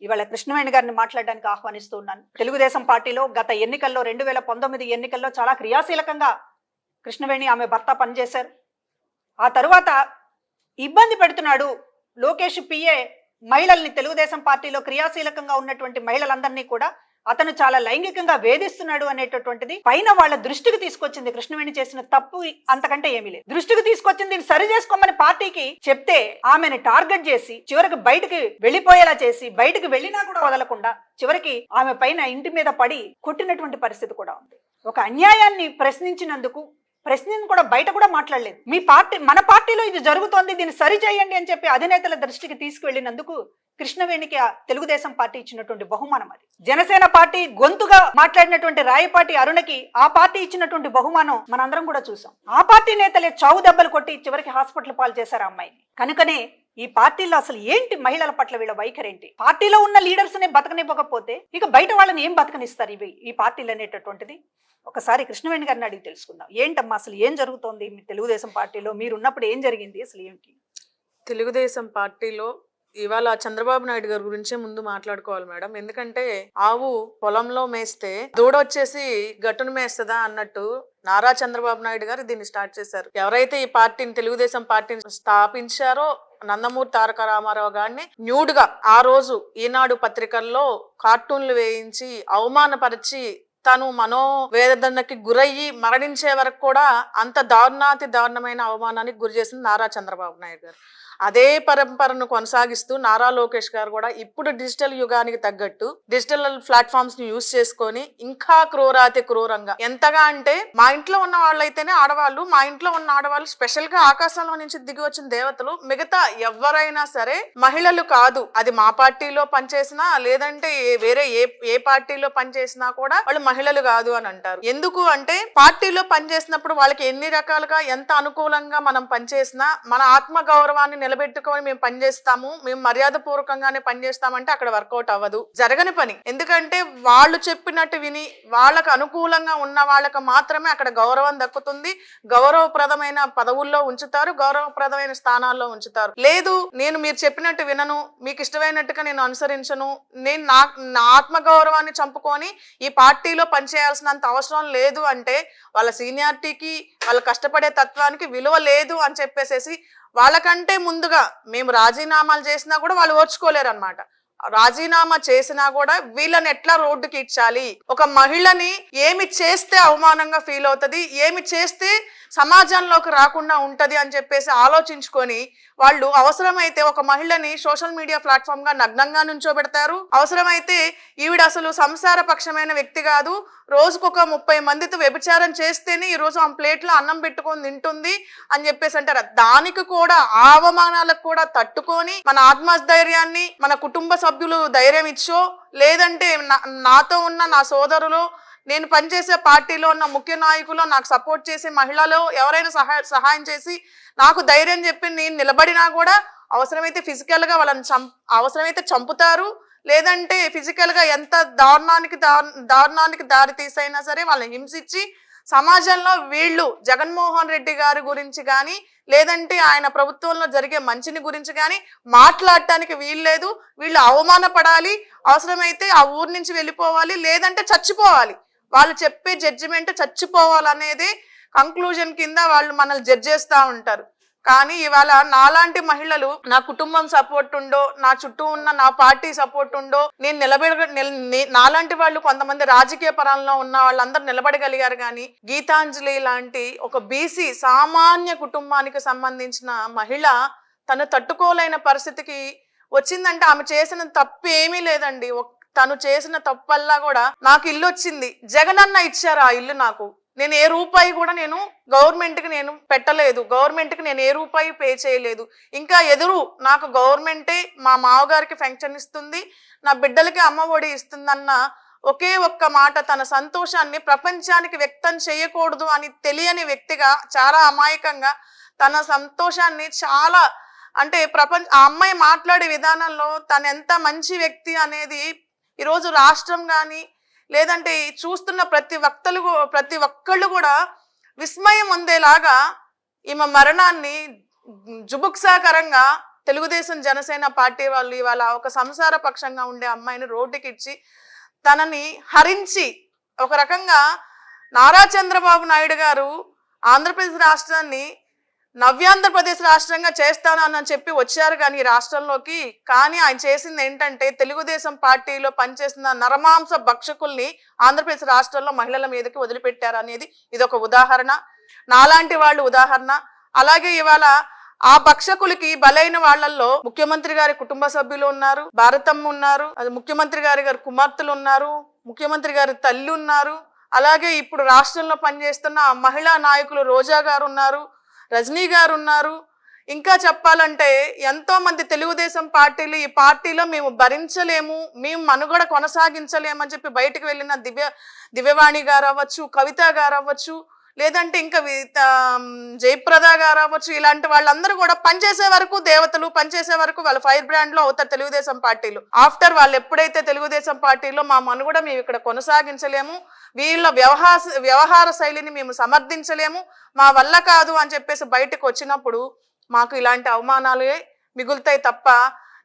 ఇవాళ కృష్ణవేణి గారిని మాట్లాడడానికి ఆహ్వానిస్తూ ఉన్నాను. తెలుగుదేశం పార్టీలో గత ఎన్నికల్లో 2019 ఎన్నికల్లో చాలా క్రియాశీలకంగా కృష్ణవేణి, ఆమె భర్త పనిచేశారు. ఆ తరువాత ఇబ్బంది పెడుతున్నాడు లోకేష్ పిఏ మహిళల్ని, తెలుగుదేశం పార్టీలో క్రియాశీలకంగా ఉన్నటువంటి మహిళలందరినీ కూడా అతను చాలా లైంగికంగా వేధిస్తున్నాడు అనేటటువంటిది పైన వాళ్ళ దృష్టికి తీసుకొచ్చింది. కృష్ణవేణి చేసిన తప్పు అంతకంటే ఏమీ లేదు. దృష్టికి తీసుకొచ్చింది, సరి చేసుకోమని పార్టీకి చెప్తే ఆమెను టార్గెట్ చేసి చివరికి బయటికి వెళ్ళిపోయేలా చేసి, బయటికి వెళ్ళినా కూడా వదలకుండా చివరికి ఆమె పైన ఇంటి మీద పడి కొట్టినటువంటి పరిస్థితి కూడా ఉంది. ఒక అన్యాయాన్ని ప్రశ్నించినందుకు కూడా బయట కూడా మాట్లాడలేదు. మన పార్టీలో ఇది జరుగుతోంది, దీన్ని సరి చేయండి అని చెప్పి అధినేతల దృష్టికి తీసుకువెళ్ళినందుకు కృష్ణవేణికి తెలుగుదేశం పార్టీ ఇచ్చినటువంటి బహుమానం అది. జనసేన పార్టీ గొంతుగా మాట్లాడినటువంటి రాయపాటి అరుణకి ఆ పార్టీ ఇచ్చినటువంటి బహుమానం మనందరం కూడా చూసాం. ఆ పార్టీ నేతలే చావు దెబ్బలు కొట్టి చివరికి హాస్పిటల్ పాలు చేశారు అమ్మాయిని. కనుకనే ఈ పార్టీలో అసలు ఏంటి మహిళల పట్ల వీళ్ళ వైఖరి ఏంటి? పార్టీలో ఉన్న లీడర్స్ నే బతకనివ్వకపోతే ఇక బయట వాళ్ళని ఏం బతకనిస్తారు ఈ పార్టీలు అనేటటువంటిది? ఒకసారి కృష్ణవేణి గారిని అడిగి తెలుసుకుందాం. ఏంటమ్మా అసలు ఏం జరుగుతోంది మీ తెలుగుదేశం పార్టీలో? మీరు ఉన్నప్పుడు ఏం జరిగింది? అసలు ఏంటి తెలుగుదేశం పార్టీలో ఇవాళ చంద్రబాబు నాయుడు గారి గురించే ముందు మాట్లాడుకోవాలి మేడం. ఎందుకంటే ఆవు పొలంలో మేస్తే దూడ వచ్చేసి గట్టును మేస్తుందా అన్నట్టు నారా చంద్రబాబు నాయుడు గారు దీన్ని స్టార్ట్ చేశారు. ఎవరైతే ఈ పార్టీని తెలుగుదేశం పార్టీని స్థాపించారో నందమూరి తారక రామారావు గారిని న్యూడ్ గా ఆ రోజు ఈనాడు పత్రికల్లో కార్టూన్లు వేయించి అవమానపరిచి తను మనోవేదనకి గురయ్యి మరణించే వరకు కూడా అంత దారుణమైన అవమానానికి గురి చేసింది నారా చంద్రబాబు నాయుడు గారు. అదే పరంపరను కొనసాగిస్తూ నారా లోకేష్ గారు కూడా ఇప్పుడు డిజిటల్ యుగానికి తగ్గట్టు డిజిటల్ ప్లాట్ఫామ్స్ ని యూజ్ చేసుకొని ఇంకా క్రూరాతి క్రూరంగా, ఎంతగా అంటే మా ఇంట్లో ఉన్న వాళ్ళైతేనే ఆడవాళ్ళు, మా ఇంట్లో ఉన్న ఆడవాళ్ళు స్పెషల్ గా ఆకాశంలో నుంచి దిగి వచ్చిన దేవతలు, మిగతా ఎవరైనా సరే మహిళలు కాదు. అది మా పార్టీలో పనిచేసినా లేదంటే వేరే ఏ పార్టీలో పనిచేసినా కూడా వాళ్ళు మహిళలు కాదు అని అంటారు. ఎందుకు అంటే పార్టీలో పనిచేసినప్పుడు వాళ్ళకి ఎన్ని రకాలుగా ఎంత అనుకూలంగా మనం పనిచేసినా మన ఆత్మ గౌరవాన్ని నిలబెట్టుకొని మేము పనిచేస్తాము, మేము మర్యాద పూర్వకంగానే పనిచేస్తామంటే అక్కడ వర్కౌట్ అవ్వదు, జరగని పని. ఎందుకంటే వాళ్ళు చెప్పినట్టు విని వాళ్ళకు అనుకూలంగా ఉన్న వాళ్ళకి మాత్రమే అక్కడ గౌరవం దక్కుతుంది, గౌరవప్రదమైన పదవుల్లో ఉంచుతారు, గౌరవప్రదమైన స్థానాల్లో ఉంచుతారు. లేదు నేను మీరు చెప్పినట్టు వినను, మీకు ఇష్టమైనట్టుగా నేను అనుసరించను, నేను నా ఆత్మగౌరవాన్ని చంపుకొని ఈ పార్టీలో పనిచేయాల్సినంత అవసరం లేదు అంటే వాళ్ళ సీనియారిటీకి వాళ్ళ కష్టపడే తత్వానికి విలువ లేదు అని చెప్పేసేసి వాళ్ళకంటే ముందుగా మేము రాజీనామాలు చేసినా కూడా వాళ్ళు ఓర్చుకోలేరు అనమాట. రాజీనామా చేసినా కూడా వీళ్ళని ఎట్లా రోడ్డుకి ఇచ్చాలి, ఒక మహిళని ఏమి చేస్తే అవమానంగా ఫీల్ అవుతుంది, ఏమి చేస్తే సమాజంలోకి రాకుండా ఉంటది అని చెప్పేసి ఆలోచించుకొని వాళ్ళు అవసరమైతే ఒక మహిళని సోషల్ మీడియా ప్లాట్ఫామ్ గా నగ్నంగా నుంచోబెడతారు. అవసరమైతే ఈవిడ అసలు సంసార పక్షమైన వ్యక్తి కాదు, రోజుకొక 30 మందితో వ్యభిచారం చేస్తేనే ఈ రోజు ఆ ప్లేట్లో అన్నం పెట్టుకొని తింటుంది అని చెప్పేసి అంటారు. దానికి కూడా ఆ అవమానాలకు కూడా తట్టుకొని మన ఆత్మస్థైర్యాన్ని మన కుటుంబ సభ్యులు ధైర్యం ఇచ్చో, లేదంటే నాతో ఉన్న నా సోదరులు, నేను పనిచేసే పార్టీలో ఉన్న ముఖ్య నాయకులు, నాకు సపోర్ట్ చేసే మహిళలు ఎవరైనా సహాయం చేసి నాకు ధైర్యం చెప్పి నేను నిలబడినా కూడా అవసరమైతే ఫిజికల్ గా వాళ్ళని అవసరమైతే చంపుతారు, లేదంటే ఫిజికల్ గా ఎంత దారుణానికి దారి తీసైనా సరే వాళ్ళని హింసించి సమాజంలో వీళ్ళు జగన్మోహన్ రెడ్డి గారి గురించి కానీ లేదంటే ఆయన ప్రభుత్వంలో జరిగే మంచిని గురించి కానీ మాట్లాడటానికి వీల్లేదు. వీళ్ళు అవమానపడాలి, అవసరమైతే ఆ ఊరు నుంచి వెళ్ళిపోవాలి, లేదంటే చచ్చిపోవాలి. వాళ్ళు చెప్పే జడ్జిమెంట్ చచ్చిపోవాలనేది కంక్లూజన్ కింద వాళ్ళు మనల్ని జడ్జ్ చేస్తూ ఉంటారు. కానీ ఇవాళ నాలాంటి మహిళలు, నా కుటుంబం సపోర్ట్ ఉండో, నా చుట్టూ ఉన్న నా పార్టీ సపోర్ట్ ఉండో, నాలాంటి వాళ్ళు కొంతమంది రాజకీయ పరంలో ఉన్న వాళ్ళందరూ నిలబడగలిగారు. కానీ గీతాంజలి లాంటి ఒక బీసీ సామాన్య కుటుంబానికి సంబంధించిన మహిళ తను తట్టుకోలేని పరిస్థితికి వచ్చిందంటే ఆమె చేసిన తప్పు ఏమీ లేదండి. తను చేసిన తప్పల్లా కూడా నాకు ఇల్లు వచ్చింది, జగనన్న ఇచ్చారు ఆ ఇల్లు నాకు, నేను ఏ రూపాయి కూడా నేను గవర్నమెంట్కి నేను పెట్టలేదు, గవర్నమెంట్కి నేను ఏ రూపాయి పే చేయలేదు. ఇంకా ఎదురు నాకు గవర్నమెంటే మా మావగారికి పెన్షన్ ఇస్తుంది, నా బిడ్డలకి అమ్మ ఒడి ఇస్తుందన్న ఒకే ఒక్క మాట, తన సంతోషాన్ని ప్రపంచానికి వ్యక్తం చేయకూడదు అని తెలియని వ్యక్తిగా చాలా అమాయకంగా తన సంతోషాన్ని చాలా అంటే ఆ అమ్మాయి మాట్లాడే విధానంలో తను ఎంత మంచి వ్యక్తి అనేది ఈరోజు రాష్ట్రం కానీ లేదంటే చూస్తున్న ప్రతి ఒక్కళ్ళు కూడా విస్మయం పొందేలాగా ఈమె మరణాన్ని జుబుక్సాకరంగా తెలుగుదేశం జనసేన పార్టీ వాళ్ళు ఇవాళ ఒక సంసార పక్షంగా ఉండే అమ్మాయిని రోడ్డుకి ఇచ్చి తనని హరించి ఒక రకంగా నారా చంద్రబాబు నాయుడు గారు ఆంధ్రప్రదేశ్ రాష్ట్రాన్ని నవ్యాంధ్రప్రదేశ్ రాష్ట్రంగా చేస్తానని చెప్పి వచ్చారు కానీ రాష్ట్రంలోకి. కానీ ఆయన చేసింది ఏంటంటే తెలుగుదేశం పార్టీలో పనిచేసిన నరమాంస భక్షకుల్ని ఆంధ్రప్రదేశ్ రాష్ట్రంలో మహిళల మీదకి వదిలిపెట్టారు అనేది ఇదొక ఉదాహరణ, నాలాంటి వాళ్ళు ఉదాహరణ. అలాగే ఇవాళ ఆ భక్షకులకి బలైన వాళ్ళల్లో ముఖ్యమంత్రి గారి కుటుంబ సభ్యులు ఉన్నారు, భారతమ్మ ఉన్నారు, అది ముఖ్యమంత్రి గారి కుమార్తెలు ఉన్నారు, ముఖ్యమంత్రి గారి తల్లి ఉన్నారు, అలాగే ఇప్పుడు రాష్ట్రంలో పనిచేస్తున్న మహిళా నాయకులు రోజా గారు ఉన్నారు, రజనీ గారు ఉన్నారు. ఇంకా చెప్పాలంటే ఎంతో మంది తెలుగుదేశం పార్టీలు ఈ పార్టీలో మేము భరించలేము, మేము మనుగడ కొనసాగించలేము అని చెప్పి బయటకు వెళ్ళిన దివ్యవాణి గారు అవ్వచ్చు, కవిత గారు అవ్వచ్చు, లేదంటే ఇంకా జయప్రద గారు అవ్వచ్చు, ఇలాంటి వాళ్ళందరూ కూడా పనిచేసే వరకు దేవతలు, పనిచేసే వరకు వాళ్ళ ఫైర్ బ్రాండ్ లో అవుతారు తెలుగుదేశం పార్టీలో. ఆఫ్టర్ వాళ్ళు ఎప్పుడైతే తెలుగుదేశం పార్టీలో మా మనుగడ మేము ఇక్కడ కొనసాగించలేము, వీళ్ళ వ్యవహార శైలిని మేము సమర్థించలేము, మా వల్ల కాదు అని చెప్పేసి బయటకు వచ్చినప్పుడు మాకు ఇలాంటి అవమానాలే మిగులుతాయి తప్ప,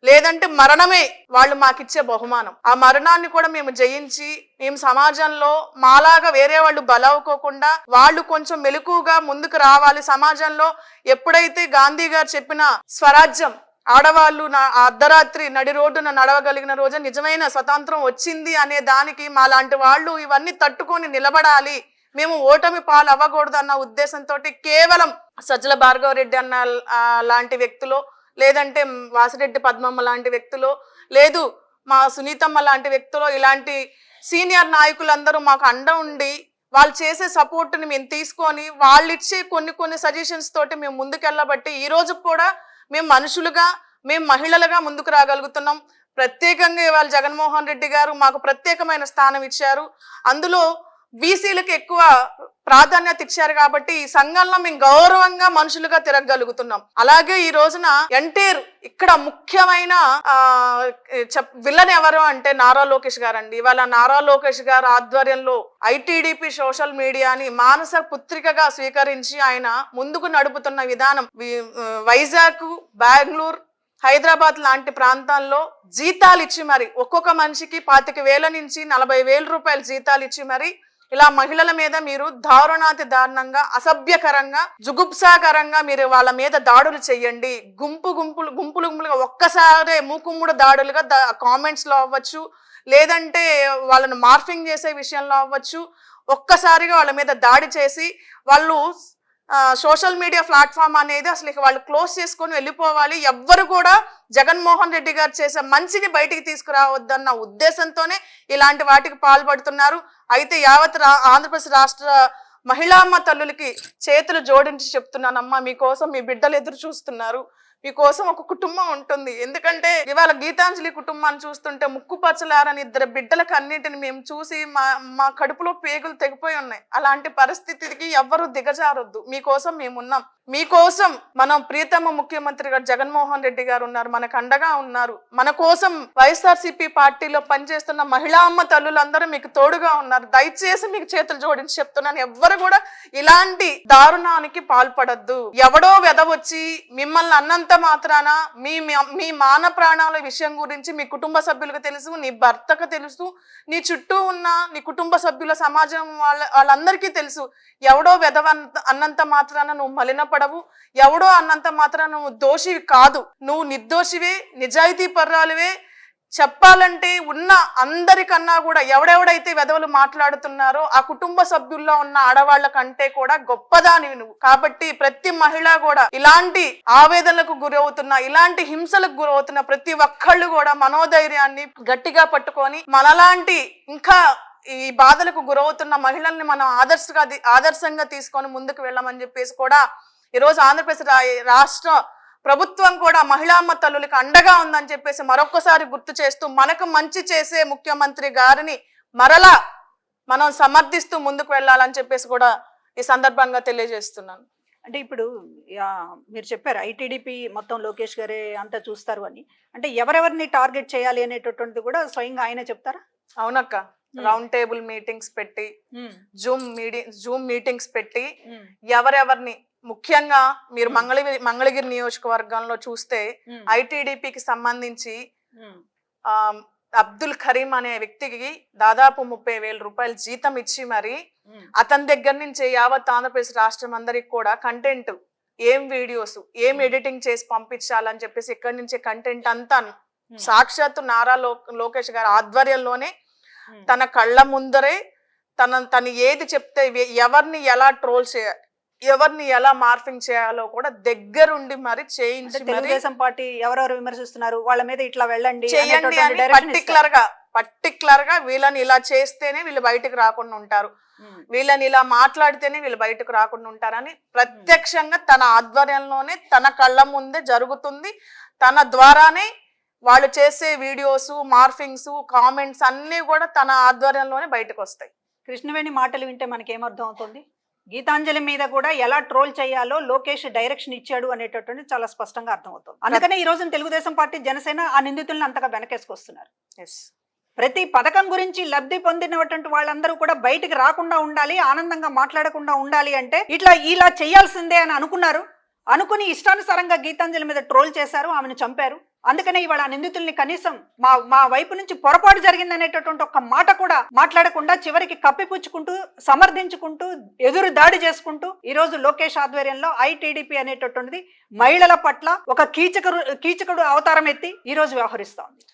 లేదంటే మరణమే వాళ్ళు మాకిచ్చే బహుమానం. ఆ మరణాన్ని కూడా మేము జయించి మేము సమాజంలో మాలాగా వేరే వాళ్ళు బలవుకోకుండా వాళ్ళు కొంచెం మెలకుగా ముందుకు రావాలి సమాజంలో. ఎప్పుడైతే గాంధీ గారు చెప్పిన స్వరాజ్యం, ఆడవాళ్ళు అర్ధరాత్రి నడి రోడ్డున నడవగలిగిన రోజు నిజమైన స్వతంత్రం వచ్చింది అనే దానికి మా లాంటి వాళ్ళు ఇవన్నీ తట్టుకొని నిలబడాలి, మేము ఓటమి పాలు అవ్వకూడదు అన్న ఉద్దేశంతో కేవలం సజ్జల భార్గవరెడ్డి అన్న లాంటి వ్యక్తులు, లేదంటే వాసిరెడ్డి పద్మమ్మ లాంటి వ్యక్తులు, లేదు మా సునీతమ్మ లాంటి వ్యక్తులు, ఇలాంటి సీనియర్ నాయకులందరూ మాకు అండ ఉండి వాళ్ళు చేసే సపోర్ట్ని మేము తీసుకొని వాళ్ళు ఇచ్చే కొన్ని సజెషన్స్ తోటి మేము ముందుకెళ్ళబట్టి ఈ రోజు కూడా మేము మనుషులుగా, మేము మహిళలుగా ముందుకు రాగలుగుతున్నాం. ప్రత్యేకంగా ఇవాళ జగన్మోహన్ రెడ్డి గారు మాకు ప్రత్యేకమైన స్థానం ఇచ్చారు, అందులో బీసీలకు ఎక్కువ ప్రాధాన్యత ఇచ్చారు కాబట్టి ఈ సంఘంలో మేము గౌరవంగా మనుషులుగా తిరగగలుగుతున్నాం. అలాగే ఈ రోజున ఎన్టీఆర్ ఇక్కడ ముఖ్యమైన విలన్ ఎవరు అంటే నారా లోకేష్ గారు అండి. ఇవాళ నారా లోకేష్ గారు ఆధ్వర్యంలో ఐటీడీపీ సోషల్ మీడియాని మానస పుత్రికగా స్వీకరించి ఆయన ముందుకు నడుపుతున్న విధానం, వైజాగ్, బెంగళూరు, హైదరాబాద్ లాంటి ప్రాంతాల్లో జీతాలు ఇచ్చి మరి ఒక్కొక్క మనిషికి 25,000 నుంచి 40,000 రూపాయలు జీతాలు ఇచ్చి మరి ఇలా మహిళల మీద మీరు దారుణాతి దారుణంగా, అసభ్యకరంగా, జుగుప్సాకరంగా మీరు వాళ్ళ మీద దాడులు చెయ్యండి. గుంపులుగా ఒక్కసారే మూకుమ్ముడు దాడులుగా కామెంట్స్ లో అవ్వచ్చు, లేదంటే వాళ్ళను మార్ఫింగ్ చేసే విషయంలో అవ్వచ్చు, ఒక్కసారిగా వాళ్ళ మీద దాడి చేసి వాళ్ళు సోషల్ మీడియా ప్లాట్ఫామ్ అనేది అసలు ఇక వాళ్ళు క్లోజ్ చేసుకొని వెళ్ళిపోవాలి. ఎవ్వరు కూడా జగన్మోహన్ రెడ్డి గారు చేసే మంచిని బయటికి తీసుకురావద్దన్న ఉద్దేశంతోనే ఇలాంటి వాటికి పాల్పడుతున్నారు. అయితే యావత్ ఆంధ్రప్రదేశ్ రాష్ట్ర మహిళామ్మ తల్లులకి చేతులు జోడించి చెప్తున్నానమ్మా, మీకోసం మీ బిడ్డలు ఎదురు చూస్తున్నారు, మీకోసం ఒక కుటుంబం ఉంటుంది. ఎందుకంటే ఇవాళ గీతాంజలి కుటుంబాన్ని చూస్తుంటే ముక్కుపచ్చలారని 2 బిడ్డలకు అన్నింటిని మేము చూసి మా కడుపులో పేగులు తెగిపోయి ఉన్నాయి. అలాంటి పరిస్థితికి ఎవ్వరూ దిగజారొద్దు, మీకోసం మేమున్నాం. మీకోసం మనం ప్రియతమ ముఖ్యమంత్రి గారు జగన్మోహన్ రెడ్డి గారు ఉన్నారు, మనకు అండగా ఉన్నారు. మన కోసం వైఎస్ఆర్సీపీ పార్టీలో పనిచేస్తున్న మహిళా అమ్మ తల్లులందరూ మీకు తోడుగా ఉన్నారు. దయచేసి మీకు చేతులు జోడించి చెప్తున్నాను, ఎవ్వరు కూడా ఇలాంటి దారుణానికి పాల్పడద్దు. ఎవడో వెదవచ్చి మిమ్మల్ని అన్నంత మాత్రాన మీ మాన ప్రాణాల విషయం గురించి మీ కుటుంబ సభ్యులకు తెలుసు, నీ భర్తకు తెలుసు, నీ చుట్టూ ఉన్న నీ కుటుంబ సభ్యుల సమాజం వాళ్ళందరికీ తెలుసు. ఎవడో వెదవ అన్నంత మాత్రాన నువ్వు మలినపడవు, ఎవడో అన్నంత మాత్రాన నువ్వు దోషివి కాదు, నువ్వు నిర్దోషివే, నిజాయితీ పర్రాలువే. చెప్పాలంటే ఉన్న అందరికన్నా కూడా ఎవడెవడైతే వెధవలు మాట్లాడుతున్నారో ఆ కుటుంబ సభ్యుల్లో ఉన్న ఆడవాళ్ల కంటే కూడా గొప్పదానివి నువ్వు. కాబట్టి ప్రతి మహిళ కూడా ఇలాంటి ఆవేదనలకు గురవుతున్న, ఇలాంటి హింసలకు గురవుతున్న ప్రతి ఒక్కళ్ళు కూడా మనోధైర్యాన్ని గట్టిగా పట్టుకొని మనలాంటి ఇంకా ఈ బాధలకు గురవుతున్న మహిళల్ని మనం ఆదర్శంగా తీసుకొని ముందుకు వెళ్ళమని చెప్పేసి కూడా ఈరోజు ఆంధ్రప్రదేశ్ రాష్ట్ర ప్రభుత్వం కూడా మహిళా అమ్మ తల్లులకు అండగా ఉందని చెప్పేసి మరొకసారి గుర్తు చేస్తూ మనకు మంచి చేసే ముఖ్యమంత్రి గారిని మరలా మనం సమర్థిస్తూ ముందుకు వెళ్ళాలని చెప్పేసి కూడా ఈ సందర్భంగా తెలియజేస్తున్నాను. అంటే ఇప్పుడు మీరు చెప్పారు ఐటీడీపీ మొత్తం లోకేష్ గారే అంతా చూస్తారు అని, అంటే ఎవరెవరిని టార్గెట్ చేయాలి అనేటటువంటిది కూడా స్వయంగా ఆయన చెప్తారా? అవునక్క, రౌండ్ టేబుల్ మీటింగ్స్ పెట్టి, జూమ్ మీటింగ్స్ పెట్టి ఎవరెవరిని, ముఖ్యంగా మీరు మంగళగిరి నియోజకవర్గంలో చూస్తే ఐటీడీపీకి సంబంధించి అబ్దుల్ కరీం అనే వ్యక్తికి దాదాపు 30,000 రూపాయలు జీతం ఇచ్చి మరి అతని దగ్గర నుంచి యావత్ ఆంధ్రప్రదేశ్ రాష్ట్రం అందరికి కూడా కంటెంట్, ఏం వీడియోస్, ఏం ఎడిటింగ్ చేసి పంపించాలని చెప్పేసి ఇక్కడి నుంచి కంటెంట్ అంతా సాక్షాత్తు నారా లోకేష్ గారి ఆధ్వర్యంలోనే తన కళ్ళ ముందరే తను ఏది చెప్తే ఎవరిని ఎలా ట్రోల్ చేయాలి, ఎవరిని ఎలా మార్ఫింగ్ చేయాలో కూడా దగ్గరుండి మరి చేయించి, తెలుగుదేశం పార్టీ ఎవరెవరు విమర్శిస్తున్నారు వాళ్ళ మీద ఇట్లా వెళ్ళండి చేయండి అని పర్టికులర్ గా వీళ్ళని ఇలా చేస్తేనే వీళ్ళు బయటకు రాకుండా ఉంటారు, వీళ్ళని ఇలా మాట్లాడితేనే వీళ్ళు బయటకు రాకుండా ఉంటారని ప్రత్యక్షంగా తన ఆధ్వర్యంలోనే తన కళ్ళ ముందే జరుగుతుంది. తన ద్వారానే వాళ్ళు చేసే వీడియోస్, మార్ఫింగ్స్, కామెంట్స్ అన్ని కూడా తన ఆధ్వర్యంలోనే బయటకు వస్తాయి. కృష్ణవేణి మాటలు వింటే మనకి ఏమర్థం అవుతుంది? గీతాంజలి మీద కూడా ఎలా ట్రోల్ చేయాలో లోకేష్ డైరెక్షన్ ఇచ్చాడు అనేటటువంటి చాలా స్పష్టంగా అర్థమవుతుంది. అందుకనే ఈ రోజున తెలుగుదేశం పార్టీ, జనసేన ఆ నిందితులను అంతగా వెనకేసుకొస్తున్నారు. ప్రతి పథకం గురించి లబ్ధి పొందినటువంటి వాళ్ళందరూ కూడా బయటికి రాకుండా ఉండాలి, ఆనందంగా మాట్లాడకుండా ఉండాలి అంటే ఇలా చేయాల్సిందే అని అనుకుని ఇష్టానుసారంగా గీతాంజలి మీద ట్రోల్ చేశారు, ఆమెను చంపారు. అందుకనే ఇవాళ నిందితుల్ని కనీసం మా వైపు నుంచి పొరపాటు జరిగిందనేటటువంటి ఒక్క మాట కూడా మాట్లాడకుండా చివరికి కప్పిపుచ్చుకుంటూ, సమర్థించుకుంటూ, ఎదురు దాడి చేసుకుంటూ ఈ రోజు లోకేష్ ఆధ్వర్యంలో ఐటీడీపీ అనేటటువంటిది మహిళల పట్ల ఒక కీచకుడు అవతారం ఎత్తి ఈ రోజు వ్యవహరిస్తోంది.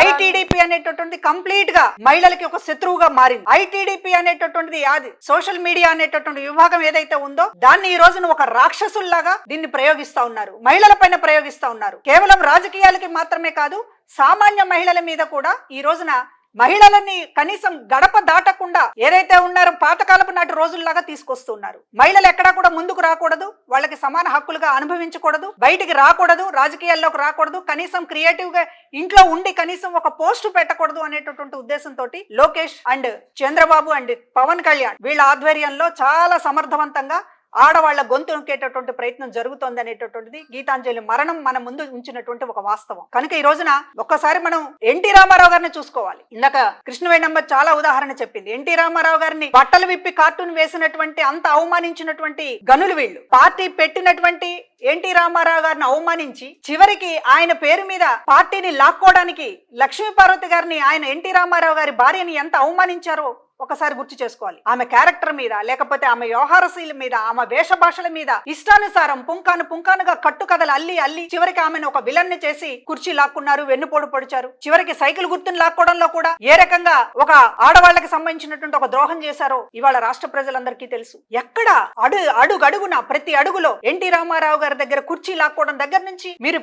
ఐటీడీపీ అనేటటువంటిది కంప్లీట్ గా మహిళలకి ఒక శత్రువుగా మారింది. ఐటీడీపీ అనేటటువంటిది అది సోషల్ మీడియా అనేటటువంటి విభాగం ఏదైతే ఉందో దాన్ని ఈ రోజున ఒక రాక్షసుల్లాగా దీన్ని ప్రయోగిస్తా ఉన్నారు, మహిళల పైన ప్రయోగిస్తా ఉన్నారు. కేవలం రాజకీయాలకి మాత్రమే కాదు, సామాన్య మహిళల మీద కూడా ఈ రోజున మహిళలని కనీసం గడప దాటకుండా ఏదైతే ఉన్నారో పాతకాలపు నాటి రోజుల్లాగా తీసుకొస్తున్నారు. మహిళలు ఎక్కడా కూడా ముందుకు రాకూడదు, వాళ్ళకి సమాన హక్కులుగా అనుభవించకూడదు, బయటికి రాకూడదు, రాజకీయాల్లోకి రాకూడదు, కనీసం క్రియేటివ్ గా ఇంట్లో ఉండి కనీసం ఒక పోస్ట్ పెట్టకూడదు అనేటటువంటి ఉద్దేశంతో లోకేష్ అండ్ చంద్రబాబు అండ్ పవన్ కళ్యాణ్ వీళ్ళ ఆధ్వర్యంలో చాలా సమర్థవంతంగా ఆడవాళ్ల గొంతు నొక్కేటటువంటి ప్రయత్నం జరుగుతోంది అనేటటువంటిది గీతాంజలి మరణం మన ముందు ఉంచినటువంటి ఒక వాస్తవం. కనుక ఈ రోజున ఒక్కసారి మనం ఎన్టీ రామారావు గారిని చూసుకోవాలి. ఇందాక కృష్ణవేణమ్మ చాలా ఉదాహరణ చెప్పింది. ఎన్టీ రామారావు గారిని బట్టలు విప్పి కార్టూన్ వేసినటువంటి అంత అవమానించినటువంటి గనులు వీళ్ళు. పార్టీ పెట్టినటువంటి ఎన్టీ రామారావు గారిని అవమానించి చివరికి ఆయన పేరు మీద పార్టీని లాక్కోవడానికి లక్ష్మీపార్వతి గారిని, ఆయన ఎన్టీ రామారావు గారి భార్యని ఎంత అవమానించారో ఒకసారి గుర్తు చేసుకోవాలి. ఆమె క్యారెక్టర్ మీద, లేకపోతే ఆమె వ్యవహారశీల మీద, ఆమె వేష భాషల మీద ఇష్టానుసారం పుంకానుగా కట్టుకథలు అల్లి చివరికి ఆమెను ఒక విలన్ ని చేసి కుర్చీ లాక్కున్నారు, వెన్నుపోడు పొడిచారు. చివరికి సైకిల్ గుర్తుని లాక్కోవడంలో కూడా ఏ రకంగా ఒక ఆడవాళ్ళకి సంబంధించినటువంటి ఒక ద్రోహం చేశారో ఇవాళ రాష్ట్ర ప్రజలందరికీ తెలుసు. ఎక్కడ అడుగడుగున ప్రతి అడుగులో ఎన్టీ రామారావు గారి దగ్గర కుర్చీ లాక్కోవడం దగ్గర నుంచి మీరు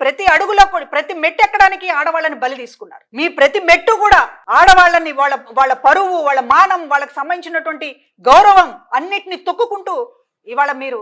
ప్రతి అడుగులో ప్రతి మెట్టు ఎక్కడానికి ఆడవాళ్ళని బలి తీసుకున్నారు. మీ ప్రతి మెట్టు కూడా ఆడవాళ్ళని వాళ్ళ పరువు, వాళ్ళ మానం, వాళ్ళకి సంబంధించినటువంటి గౌరవం అన్నిటిని తొక్కుకుంటూ ఇవాళ మీరు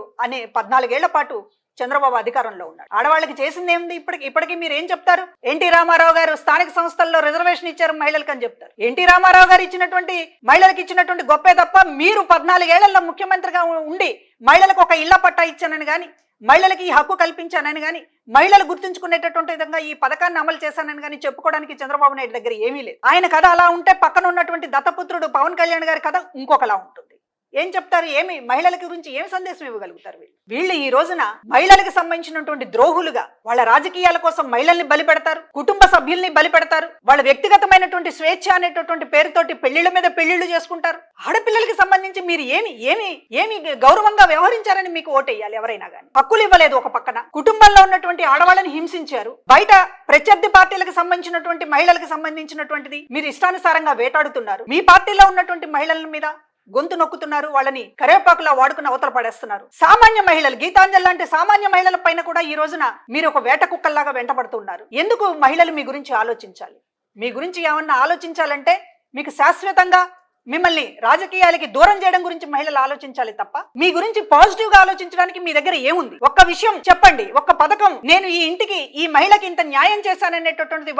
14 ఏళ్ల పాటు చంద్రబాబు అధికారంలో ఉన్నారు. ఆడవాళ్ళకి చేసింది ఏముంది? ఇప్పటికీ మీరు ఏం చెప్తారు? ఎన్టీ రామారావు గారు స్థానిక సంస్థల్లో రిజర్వేషన్ ఇచ్చారు మహిళలకు అని చెప్తారు. ఎన్టీ రామారావు గారు ఇచ్చినటువంటి మహిళలకు ఇచ్చినటువంటి గొప్పే తప్ప మీరు 14 ఏళ్లలో ముఖ్యమంత్రిగా ఉండి మహిళలకు ఒక ఇళ్ల పట్టా ఇచ్చానని కానీ, మహిళలకి ఈ హక్కు కల్పించానని కానీ, మహిళలు గుర్తుంచుకునేటటువంటి విధంగా ఈ పథకాన్ని అమలు చేశానని కానీ చెప్పుకోవడానికి చంద్రబాబు నాయుడు దగ్గర ఏమీ లేదు. ఆయన కథ అలా ఉంటే పక్కన ఉన్నటువంటి దత్తపుత్రుడు పవన్ కళ్యాణ్ గారి కథ ఇంకొకలా ఉంటుంది. ఏం చెప్తారు? మహిళల గురించి ఏమి సందేశం ఇవ్వగలుగుతారు? వీళ్ళు ఈ రోజున మహిళలకు సంబంధించినటువంటి ద్రోహులుగా వాళ్ళ రాజకీయాల కోసం మహిళల్ని బలి పెడతారు, కుటుంబ సభ్యుల్ని బలి పెడతారు, వాళ్ళ వ్యక్తిగతమైనటువంటి స్వేచ్ఛ అనేటటువంటి పేరుతోటి పెళ్లిళ్ళ మీద పెళ్లిళ్లు చేసుకుంటారు. ఆడపిల్లలకి సంబంధించి మీరు ఏమి గౌరవంగా వ్యవహరించారని మీకు ఓటేయాలి ఎవరైనా కానీ. హక్కులు ఇవ్వలేదు. ఒక పక్కన కుటుంబంలో ఉన్నటువంటి ఆడవాళ్ళని హింసించారు, బయట ప్రత్యర్థి పార్టీలకు సంబంధించినటువంటి మహిళలకు సంబంధించినటువంటిది మీరు ఇష్టానుసారంగా వేటాడుతున్నారు. మీ పార్టీలో ఉన్నటువంటి మహిళల మీద గొంతు నొక్కుతున్నారు, వాళ్ళని కరేపాకులా వాడుకుని అవతల పడేస్తున్నారు. సామాన్య మహిళలు, గీతాంజలి లాంటి సామాన్య మహిళల పైన కూడా ఈ రోజున మీరు ఒక వేట కుక్కల్లాగా వెంటబడుతున్నారు. ఎందుకు మహిళలు మీ గురించి ఆలోచించాలి? మీ గురించి ఏమన్నా ఆలోచించాలంటే మీకు శాశ్వతంగా మిమ్మల్ని రాజకీయాలకి దూరం చేయడం గురించి మహిళలు ఆలోచించాలి తప్ప మీ గురించి పాజిటివ్ గా ఆలోచించడానికి మీ దగ్గర ఏముంది? ఒక్క విషయం చెప్పండి, ఒక్క పథకం, నేను ఈ ఇంటికి ఈ మహిళకి ఇంత న్యాయం చేశాననేటటువంటిది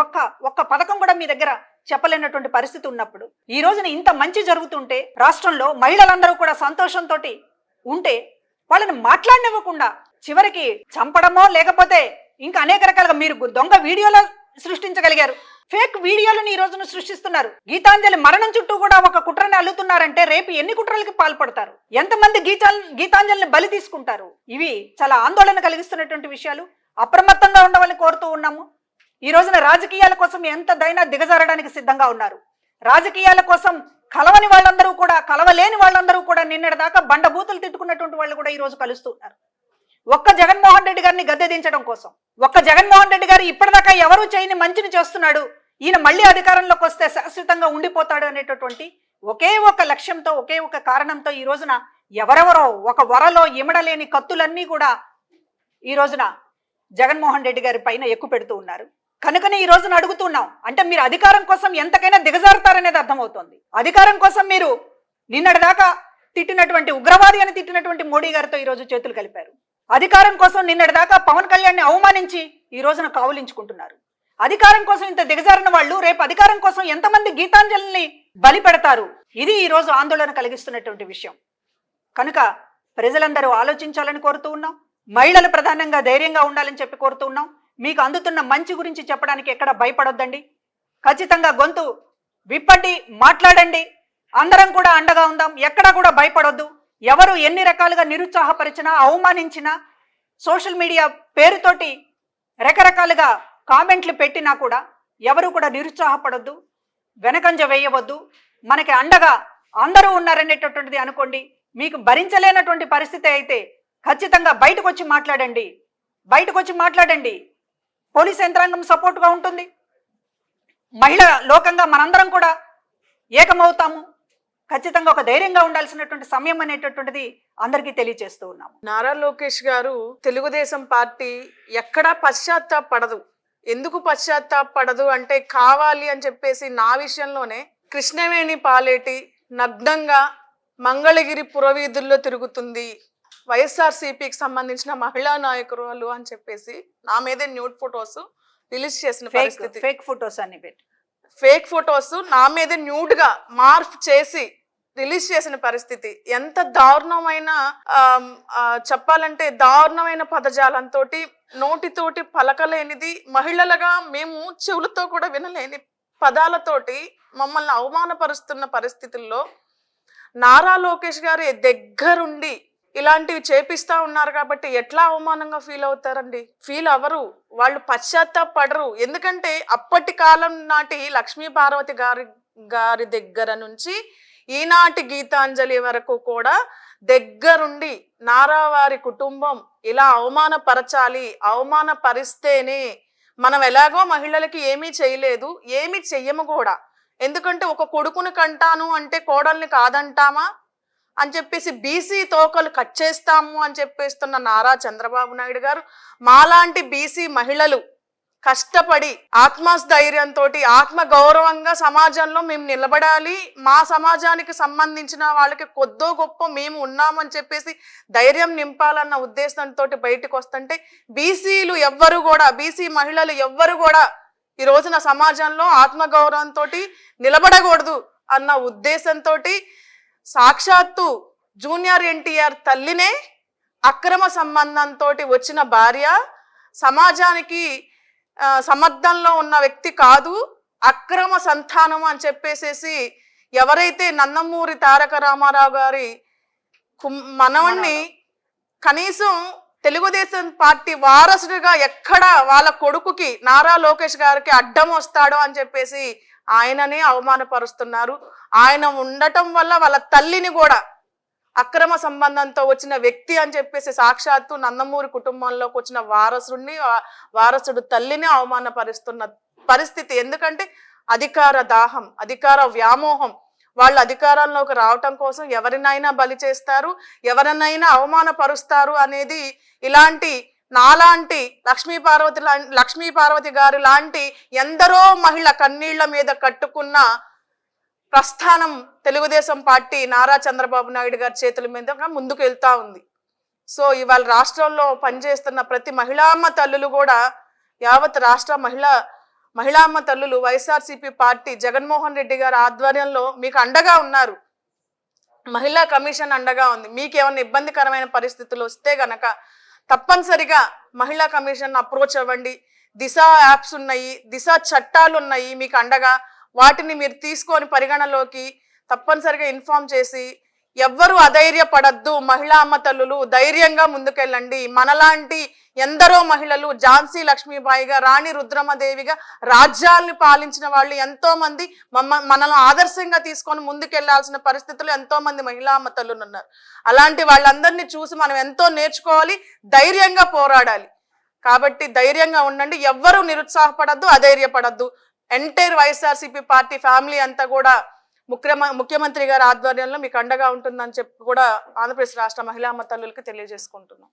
ఒక్క పథకం కూడా మీ దగ్గర చెప్పలేనటువంటి పరిస్థితి ఉన్నప్పుడు ఈ రోజున ఇంత మంచి జరుగుతుంటే రాష్ట్రంలో మహిళలందరూ కూడా సంతోషంతో ఉంటే వాళ్ళని మాట్లాడనివ్వకుండా చివరికి చంపడమో లేకపోతే ఇంకా అనేక రకాలుగా మీరు దొంగ వీడియోలు సృష్టించగలిగారు, ఫేక్ వీడియోలను ఈ రోజున సృష్టిస్తున్నారు. గీతాంజలి మరణం చుట్టూ కూడా ఒక కుట్రని అల్లుతున్నారంటే రేపు ఎన్ని కుట్రలకి పాల్పడతారు? ఎంతమంది గీతాంజలిని బలి తీసుకుంటారు? ఇవి చాలా ఆందోళన కలిగిస్తున్నటువంటి విషయాలు. అప్రమత్తంగా ఉండవాలని కోరుతూ ఉన్నాము. ఈ రోజున రాజకీయాల కోసం ఎంతదైనా దిగజారడానికి సిద్ధంగా ఉన్నారు. రాజకీయాల కోసం కలవని వాళ్ళందరూ కూడా, కలవలేని వాళ్ళందరూ కూడా నిన్నటిదాకా బండబూతులు తిట్టుకున్నటువంటి వాళ్ళు కూడా ఈ రోజు కలుస్తున్నారు. ఒక్క జగన్మోహన్ రెడ్డి గారిని గద్దె దించడం కోసం, ఒక్క జగన్మోహన్ రెడ్డి గారు ఇప్పటిదాకా ఎవరూ చేయని మంచిని చేస్తున్నాడు, ఈయన మళ్ళీ అధికారంలోకి వస్తే శాశ్వతంగా ఉండిపోతాడు అనేటటువంటి ఒకే ఒక లక్ష్యంతో, ఒకే ఒక కారణంతో ఈ రోజున ఎవరెవరో ఒక వరలో ఇమడలేని కత్తులన్నీ కూడా ఈ రోజున జగన్మోహన్ రెడ్డి గారి పైన ఎక్కువ పెడుతూ ఉన్నారు. కనుకనే ఈ రోజున అడుగుతున్నాం, అంటే మీరు అధికారం కోసం ఎంతకైనా దిగజారుతారనేది అర్థమవుతోంది. అధికారం కోసం మీరు నిన్నటిదాకా తిట్టినటువంటి ఉగ్రవాది అని తిట్టినటువంటి మోడీ గారితో ఈ రోజు చేతులు కలిపారు. అధికారం కోసం నిన్నటిదాకా పవన్ కళ్యాణ్ని అవమానించి ఈ రోజున కావులించుకుంటున్నారు. అధికారం కోసం ఇంత దిగజారిన వాళ్ళు రేపు అధికారం కోసం ఎంతమంది గీతాంజలిని బలి పెడతారు. ఇది ఈరోజు ఆందోళన కలిగిస్తున్నటువంటి విషయం. కనుక ప్రజలందరూ ఆలోచించాలని కోరుతూ ఉన్నాం. మహిళలు ప్రధానంగా ధైర్యంగా ఉండాలని చెప్పి కోరుతూ ఉన్నాం. మీకు అందుతున్న మంచి గురించి చెప్పడానికి ఎక్కడ భయపడొద్దండి. ఖచ్చితంగా గొంతు విప్పండి, మాట్లాడండి. అందరం కూడా అండగా ఉందాం. ఎక్కడా కూడా భయపడొద్దు. ఎవరు ఎన్ని రకాలుగా నిరుత్సాహపరిచినా, అవమానించినా, సోషల్ మీడియా పేరుతోటి రకరకాలుగా కామెంట్లు పెట్టినా కూడా ఎవరు కూడా నిరుత్సాహపడొద్దు, వెనకంజ వేయవద్దు. మనకి అండగా అందరూ ఉన్నారనేటటువంటిది అనుకోండి. మీకు భరించలేనటువంటి పరిస్థితి అయితే ఖచ్చితంగా బయటకు వచ్చి మాట్లాడండి. బయటకు వచ్చి మాట్లాడండి. పోలీస్ యంత్రాంగం సపోర్ట్గా ఉంటుంది. మహిళా లోకంగా మనందరం కూడా ఏకమవుతాము. ఖచ్చితంగా ఒక ధైర్యంగా ఉండాల్సినటువంటి సమయం అనేటటువంటిది అందరికీ తెలియజేస్తూ ఉన్నాము. నారా లోకేష్ గారు తెలుగుదేశం పార్టీ ఎక్కడా పశ్చాత్తాపడదు. ఎందుకు పశ్చాత్తాపడదు అంటే కావాలి అని చెప్పేసి నా విషయంలోనే కృష్ణవేణి పాలేటి నగ్నంగా మంగళగిరి పురవీధుల్లో తిరుగుతుంది, వైఎస్ఆర్సీపీకి సంబంధించిన మహిళా నాయకురాలు అని చెప్పేసి నా మీదే న్యూడ్ ఫొటోస్ రిలీజ్ చేసిన పరిస్థితి. ఫేక్ ఫొటోస్ అన్ని పెట్టి ఫేక్ ఫొటోస్ నా మీద న్యూడ్ గా మార్ఫ్ చేసి రిలీజ్ చేసిన పరిస్థితి. ఎంత దారుణమైన చెప్పాలంటే దారుణమైన పదజాలంతో, నోటితోటి పలకలేనిది, మహిళలుగా మేము చెవులతో కూడా వినలేని పదాలతోటి మమ్మల్ని అవమానపరుస్తున్న పరిస్థితుల్లో నారా లోకేష్ గారు దగ్గరుండి ఇలాంటివి చేపిస్తా ఉన్నారు కాబట్టి ఎట్లా అవమానంగా ఫీల్ అవుతారండి? ఫీల్ అవ్వరు, వాళ్ళు పశ్చాత్తాపడరు. ఎందుకంటే అప్పటి కాలం నాటి లక్ష్మీ పార్వతి గారి దగ్గర నుంచి ఈనాటి గీతాంజలి వరకు కూడా దగ్గరుండి నారా వారి కుటుంబం ఇలా అవమానపరచాలి, అవమానపరిస్తేనే మనం ఎలాగో మహిళలకి ఏమీ చేయలేదు, ఏమీ చెయ్యము కూడా. ఎందుకంటే ఒక కొడుకుని కంటాను అంటే కోడల్ని కాదంటామా అని చెప్పేసి బీసీ తోకలు కట్ చేస్తాము అని చెప్పేస్తున్న నారా చంద్రబాబు నాయుడు గారు మాలాంటి బీసీ మహిళలు కష్టపడి ఆత్మస్థైర్యంతో, ఆత్మ గౌరవంగా సమాజంలో మేము నిలబడాలి, మా సమాజానికి సంబంధించిన వాళ్ళకి కొద్దో గొప్ప మేము ఉన్నామని చెప్పేసి ధైర్యం నింపాలన్న ఉద్దేశంతో బయటకు వస్తుంటే బీసీలు ఎవ్వరు కూడా, బీసీ మహిళలు ఎవ్వరు కూడా ఈ రోజున సమాజంలో ఆత్మగౌరవంతో నిలబడకూడదు అన్న ఉద్దేశంతో సాక్షాత్తు జూనియర్ ఎన్టీఆర్ తల్లినే అక్రమ సంబంధంతో వచ్చిన భార్య, సమాజానికి సమర్థంలో ఉన్న వ్యక్తి కాదు, అక్రమ సంతానం అని చెప్పేసేసి ఎవరైతే నందమూరి తారక రామారావు గారి మనవణ్ణి కనీసం తెలుగుదేశం పార్టీ వారసుడిగా ఎక్కడ వాళ్ళ కొడుకుకి నారా లోకేష్ గారికి అడ్డం వస్తాడో అని చెప్పేసి ఆయననే అవమానపరుస్తున్నారు. ఆయన ఉండటం వల్ల వాళ్ళ తల్లిని కూడా అక్రమ సంబంధంతో వచ్చిన వ్యక్తి అని చెప్పేసి సాక్షాత్తు నందమూరి కుటుంబంలోకి వచ్చిన వారసుడు తల్లిని అవమానపరుస్తున్న పరిస్థితి. ఎందుకంటే అధికార దాహం, అధికార వ్యామోహం. వాళ్ళు అధికారంలోకి రావటం కోసం ఎవరినైనా బలి చేస్తారు, ఎవరినైనా అవమానపరుస్తారు అనేది ఇలాంటి నాలాంటి లక్ష్మీ పార్వతి గారు లాంటి ఎందరో మహిళ కన్నీళ్ల మీద కట్టుకున్న ప్రస్థానం తెలుగుదేశం పార్టీ నారా చంద్రబాబు నాయుడు గారి చేతుల మీద ముందుకు వెళ్తా ఉంది. సో ఇవాళ రాష్ట్రంలో పనిచేస్తున్న ప్రతి మహిళామ్మ తల్లులు కూడా, యావత్ రాష్ట్ర మహిళామ్మ తల్లులు వైఎస్ఆర్సీపీ పార్టీ జగన్మోహన్ రెడ్డి గారి ఆధ్వర్యంలో మీకు అండగా ఉన్నారు. మహిళా కమిషన్ అండగా ఉంది. మీకేమైనా ఇబ్బందికరమైన పరిస్థితులు వస్తే గనక తప్పనిసరిగా మహిళా కమిషన్ అప్రోచ్ అవ్వండి. దిశ యాప్స్ ఉన్నాయి, దిశ చట్టాలు ఉన్నాయి మీకు అండగా. వాటిని మీరు తీసుకొని పరిగణలోకి తప్పనిసరిగా ఇన్ఫార్మ్ చేసి ఎవ్వరూ అధైర్యపడద్దు. మహిళా అమ్మ తల్లులు ధైర్యంగా ముందుకెళ్ళండి. మనలాంటి ఎందరో మహిళలు ఝాన్సీ లక్ష్మీబాయిగా, రాణి రుద్రమదేవిగా రాజ్యాలను పాలించిన వాళ్ళు ఎంతో మంది మనల్ని ఆదర్శంగా తీసుకొని ముందుకెళ్లాల్సిన పరిస్థితులు ఎంతో మంది మహిళా అమ్మ తల్లులు ఉన్నారు. అలాంటి వాళ్ళందరినీ చూసి మనం ఎంతో నేర్చుకోవాలి, ధైర్యంగా పోరాడాలి. కాబట్టి ధైర్యంగా ఉండండి, ఎవ్వరూ నిరుత్సాహపడద్దు, అధైర్యపడద్దు. ఎంటైర్ వైఎస్ఆర్సీపీ పార్టీ ఫ్యామిలీ అంతా కూడా ముఖ్యమంత్రి గారి ఆధ్వర్యంలో మీకు అండగా ఉంటుందని చెప్పి కూడా ఆంధ్రప్రదేశ్ రాష్ట్ర మహిళా అమ్మ తల్లులకి తెలియజేసుకుంటున్నాం.